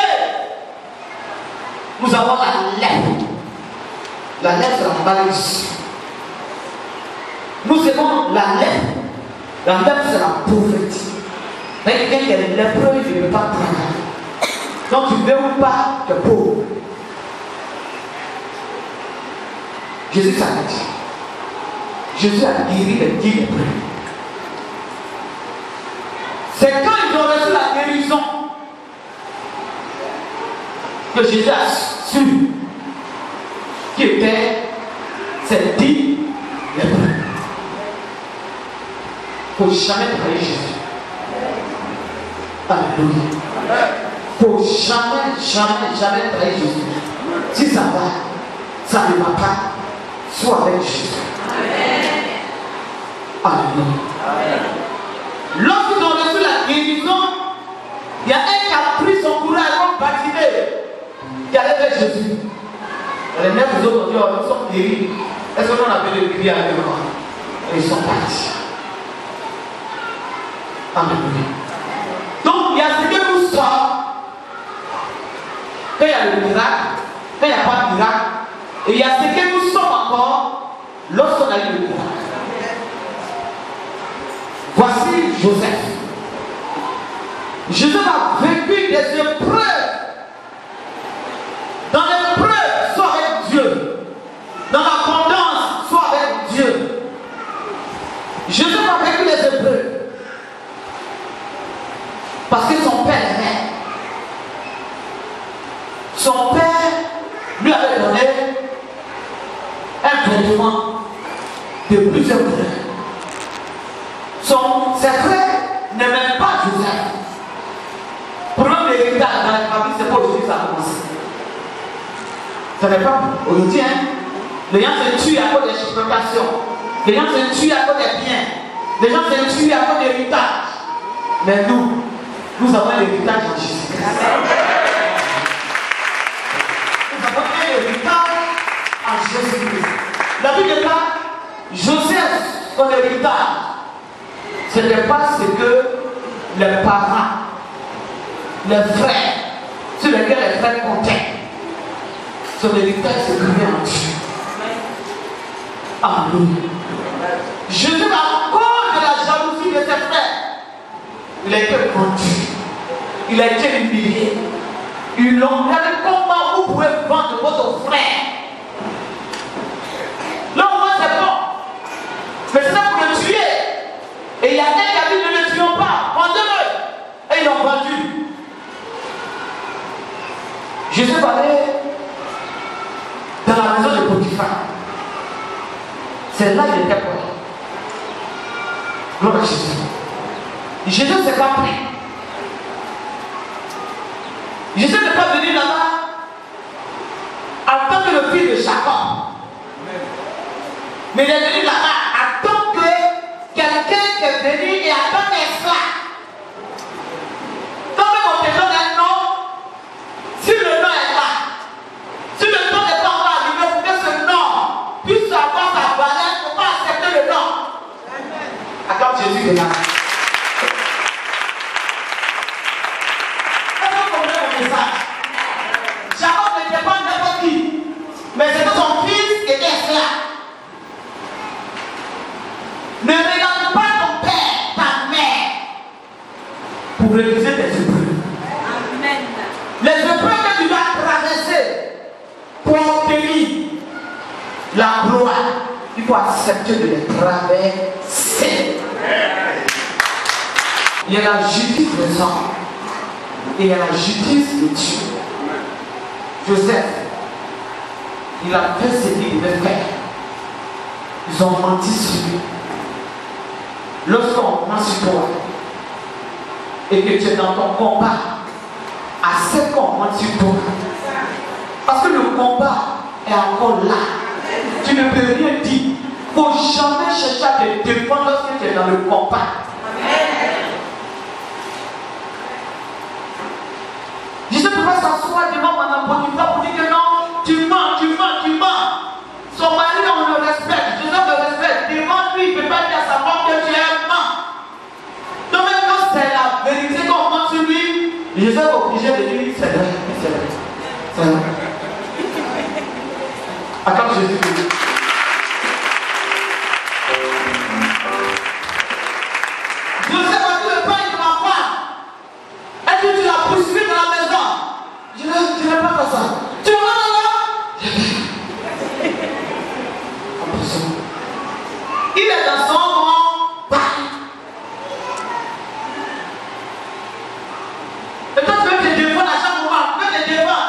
Nous avons la lèpre. La lèpre, c'est la maladie. Nous avons la lèpre. La lèpre, c'est la pauvreté. Mais quelqu'un qui est lépreux, il ne peut pas travailler. Donc tu ne veux pas, tu es pauvre. Jésus s'arrête. Jésus a guéri les 10 lépreux. C'est quand ils ont reçu la guérison que Jésus a su qui était ces 10 lépreux. Il ne faut jamais trahir Jésus. Alléluia. Il ne faut jamais trahir Jésus. Si ça va, ça ne va pas. Sois avec Jésus. Alléluia. Lorsqu'ils ont reçu la guérison, il y a un qui a pris son courage comme baptisé qui allait vers Jésus. Les 9 autres ont dit, oh, ils sont guéris. Est-ce qu'on a pu les crier avec moi? Et ils sont partis. Alléluia. Donc, il y a ce que nous sommes. Quand il y a le miracle, quand il n'y a pas de miracle, et il y a ce que nous sommes encore lorsqu'on a eu le miracle. Voici Joseph. Joseph a vécu des épreuves. Dans l'épreuve, soit avec Dieu. Dans l'abondance, soit avec Dieu. Joseph a vécu des épreuves. Parce que son père aimait. Son père lui avait donné un vêtement de plusieurs couleurs. Ses frères n'aimaient pas Joseph. Pour même l'héritage dans la famille, c'est pas aujourd'hui que ça a commencé. Ce n'est pas aujourd'hui, hein. Les gens se tuent à cause des exploitations. Les gens se tuent à cause des biens. Les gens se tuent à cause de l'héritage. Mais nous avons l'héritage en Jésus-Christ. Nous avons un héritage en Jésus-Christ. La Bible est là, Joseph, son héritage, ce n'est pas ce que les parents, les frères, sur lesquels les frères comptaient. Son héritage se trouvait en Dieu. Alléluia. Jésus, à cause de la jalousie de ses frères, il a été vendu. Il a été humilié. Ils l'ont dit, comment vous pouvez vendre votre frère? Là, au moins, c'est bon. Mais c'est ça pour le tuer. Et il y a un qui a dit, ne le tuons pas, vendez-le. Et ils l'ont vendu. Jésus allait dans la maison de Potiphar. C'est là qu'il était pour. Gloire à Jésus. Jésus ne s'est pas pris. Jésus n'est pas venu là-bas en tant que le fils de Jacob. Mais il est venu là-bas en tant que quelqu'un qui est venu et en tant qu'esclave. Quand on te donne un nom, si le nom est là, si le nom n'est pas encore arrivé pour que ce nom puisse avoir sa valeur, il ne faut pas accepter le Jésus est là. Est-ce que vous comprenez mon message? Jacob n'était pas n'importe qui, mais c'était son fils qui était esclave. Ne regarde pas ton père, ta mère, pour réaliser tes épreuves. Amen. Les épreuves que tu dois traverser pour obtenir la gloire, il faut accepter de les traverser. Il y a la justice des hommes et il y a la justice de Dieu. Joseph, il a fait ce qu'il devait faire. Ils ont menti sur lui. Lorsqu'on ment sur toi et que tu es dans ton combat, accepte qu'on ment sur toi. Parce que le combat est encore là. Tu ne peux rien dire. Il ne faut jamais chercher à te défendre lorsque tu es dans le combat. Je ne peux pas s'asseoir devant Mme Potiphar pour dire que non, tu mens. Son mari, on le respecte. Joseph le respecte. Devant lui, il ne peut pas dire à sa femme que tu es un mens. Donc même quand c'est la vérité qu'on ment sur lui, Joseph est obligé de dire c'est vrai. Attends, Jésus. Joseph a dit le pain de ma femme. Est-ce que tu l'as poursuivi dans la maison? Je ne vais pas faire ça. Tu vas là? Il est dans son combat. Et toi, tu veux te défendre à chaque moment. Tu veux te défendre.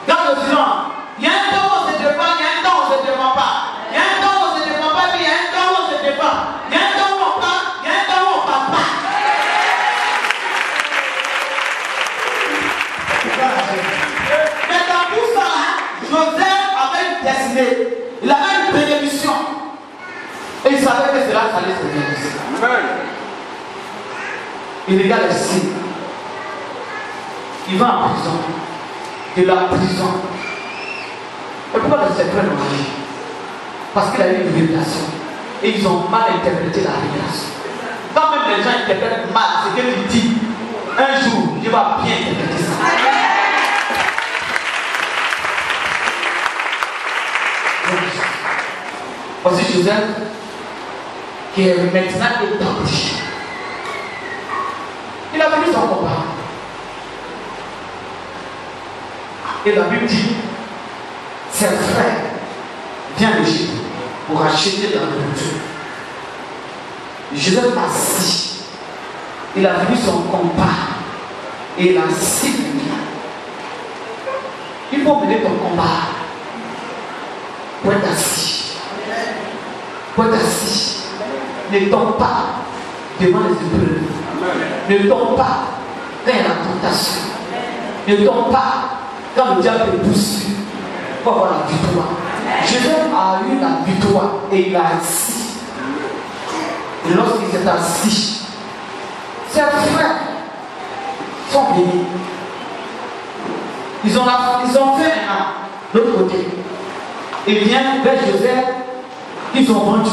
Garde le silence. Il y a un temps où on se défend, il y a un temps où on ne se défend pas. Il y a un temps où on ne se défend pas, puis il y a un temps où on se défend. Il y a un temps où on parle, il y a un temps où on ne parle pas. Mais dans tout ça, Joseph avait une destinée. Il avait une bénédiction. Et il savait que cela allait se réaliser. Il regarde les signes. Il va en prison. De la prison. Et pourquoi le secret l'ont agi? Parce qu'il a eu une révélation. Et ils ont mal interprété la révélation. Quand même les gens interprètent mal ce que tu dis, un jour, je vais bien interpréter ça. Voici Joseph qui est maintenant établi. Il a fini son combat. Et la Bible dit, ses frères viennent d'Égypte pour acheter la nourriture. Joseph assis. Il a fini son combat. Et il a assis. Il faut mener ton combat. Pour être assis. Pour être assis. Ne tombe pas devant les épreuves. Ne tombe pas quand il y a la tentation. Ne tombe pas quand le diable te pousse pour avoir la victoire. Joseph a eu la victoire et il a assis. Et lorsqu'il s'est assis, ses frères sont bénis. Ils ont fait un de l'autre côté. Et viennent vers Joseph, ils ont vendu.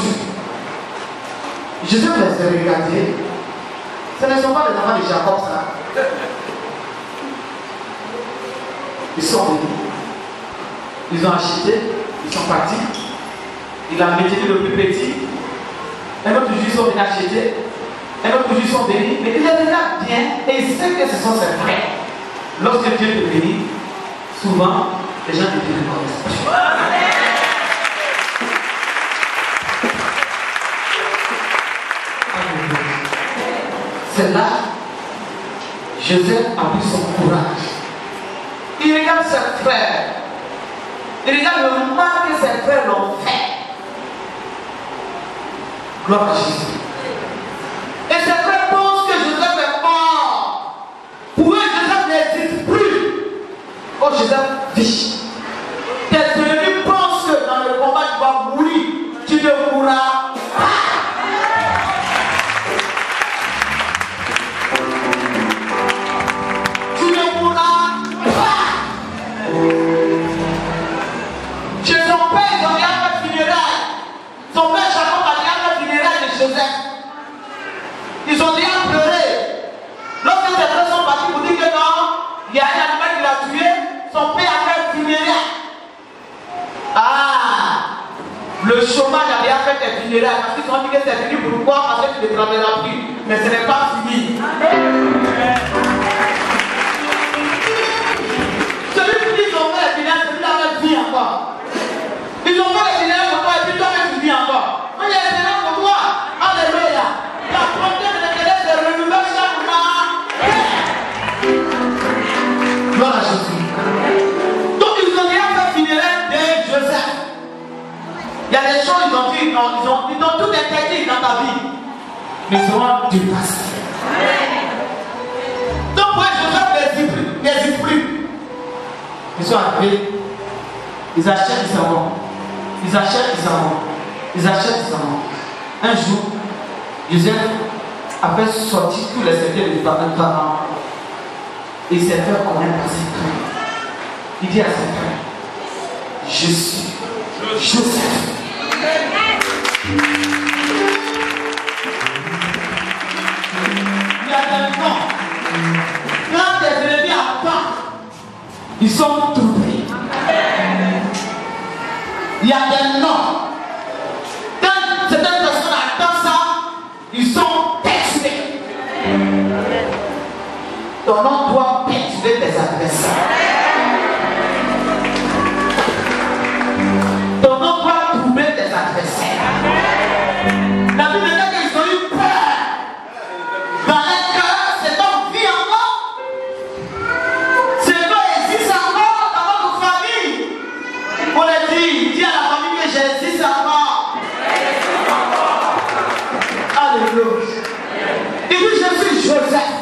Joseph les a regardés. Ce ne sont pas les enfants de Jacob, ça. Ils sont venus. Ils ont acheté. Ils sont partis. Il a médité le plus petit. Un autre jour, ils sont venus acheter. Un autre jour, ils sont venus. Mais il les regarde bien et il sait que ce sont ses frères. Lorsque Dieu te bénit, souvent, les gens te reconnaissent. C'est là, Joseph a pris son courage. Il regarde ses frères. Il regarde le mal que ses frères l'ont fait. Gloire à Jésus. Et ses frères pensent que Joseph est mort. Pour eux, Joseph n'existe plus. Oh, Joseph vit. Tes ennemis pensent que dans le combat tu vas mourir. Tu ne mourras pas. Chez son père, ils ont rien fait funérailles. Son père Le chômage a déjà fait tes funérailles parce qu'ils ont dit que c'est fini. Pourquoi? Parce que tu ne travailleras plus. Mais ce n'est pas fini. Celui qui ont fait les funérailles, celui-là va vivre encore. Ils ont fait les funérailles pour toi et puis toi tu vis encore. On y a les funérailles pour toi. Alléluia. La frontière de l'Éternel se renouvelle chaque mois. Gloire à Jésus. Donc ils ont déjà fait funérailles de Joseph. Il y a des choses, ils ont dit, ils ont tout interdit dans ta vie. Mais ils seront du passé. Donc, pour Joseph, les esprits, ils sont arrivés, ils achètent, ils s'en vont. Ils achètent, ils s'en vont. Ils achètent, ils s'en vont. Un jour, Joseph avait sorti tous les secrets de Pharaon. Il s'est fait connaître par ses frères. Il dit à ses frères, je suis Joseph. Il y a des gens, quand des ennemis attendent, ils sont troublés. Il y a des noms, quand certaines personnes attendent ça, ils sont perturbés. Ton nom doit perturber tes adversaires. Ton nom doit troubler tes adversaires. La Bible dit qu'ils ont eu peur. Dans leur cœur, cet homme vit encore. Cet homme existe encore dans votre famille. On le dit, dis à la famille que j'existe encore. Alléluia. Il dit, je suis Joseph.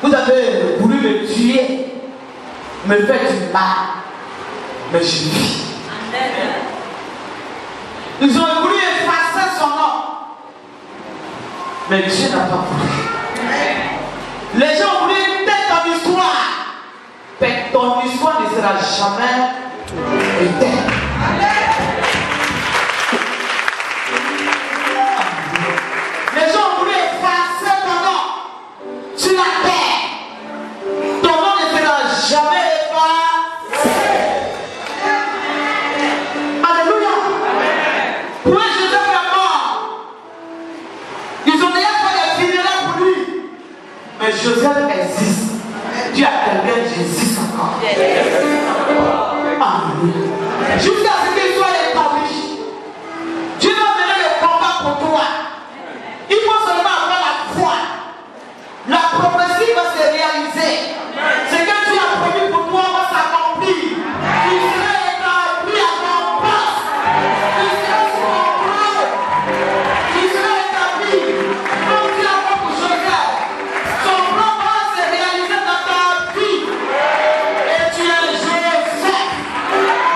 Vous avez voulu me tuer, me faire du mal, mais je vis. Ils ont voulu effacer son nom, mais Dieu n'a pas voulu. Les gens ont voulu éteindre ton histoire, mais ton histoire ne sera jamais éteinte. Les gens ont voulu effacer ton nom sur la terre. Ton nom ne sera jamais effacé. Alléluia. Pour eux, Joseph est mort. Ils ont déjà fait des funérailles pour lui. Mais Joseph existe. Dieu a quelqu'un, j'existe encore. Alléluia. Jusqu'à ce qu'il soit établi. Dieu va mener le combat pour toi. Il faut seulement avoir la foi. La prophétie va se réaliser. Ce que tu as promis pour toi va s'accomplir. Tu seras établi à ton poste. Tu seras sur ton trône. Tu seras établi. Comme tu as fait pour Joseph. Son plan va se réaliser dans ta vie. Et tu es Joseph.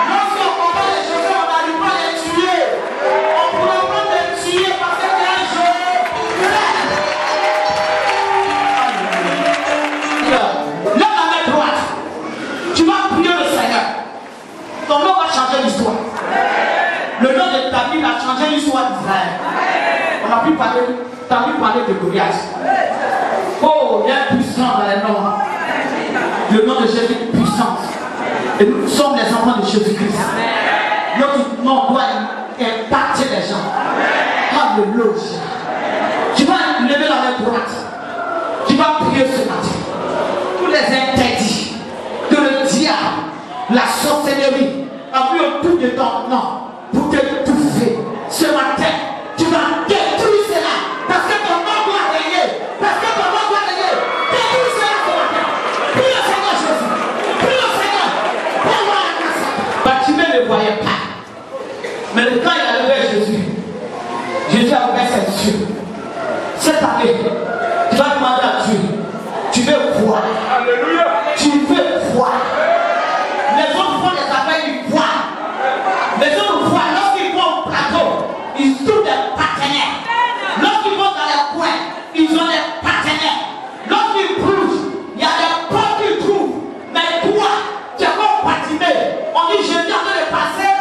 Lorsqu'on combat les Joseph, on n'arrive pas à les tuer. On ne pourra pas les tuer parce que tu es un Joseph. Lève la main droite. Tu vas prier le Seigneur. Ton nom va changer l'histoire. Le nom de ta vie va changer l'histoire d'Israël. On a pu parler, tu as pu parler de Goliath. Oh, il y a une puissance dans les noms. Le nom de Jésus est puissance. Et nous sommes les enfants de Jésus-Christ. Notre nom doit impacter les gens. Alléluia. Tu vas lever la main droite. Tu vas prier ce matin. Tous les interdits que le diable, la sorcellerie, a mis autour de ton nom pour te touffer. Ce matin, tu vas détruire cela. Parce que ton nom doit régner. Parce que ton nom doit régner. Détruire cela ce matin. Prie le Seigneur Jésus. Prie le Seigneur. Prie-moi la grâce. Bartimée ne voyait pas. Mais quand il a levé Jésus, Jésus a ouvert ses yeux. Cette année, tu vas demander à Dieu. Tu veux voir. Alléluia. Tu veux voir. Les autres font des affaires, ils voient. Les autres voient. Lorsqu'ils vont au plateau, ils trouvent des partenaires. Lorsqu'ils vont dans les coins, ils ont des partenaires. Lorsqu'ils bougent, il y a des portes qu'ils trouvent. Mais toi, tu es comme Bartimée. On dit, je viens de le passer.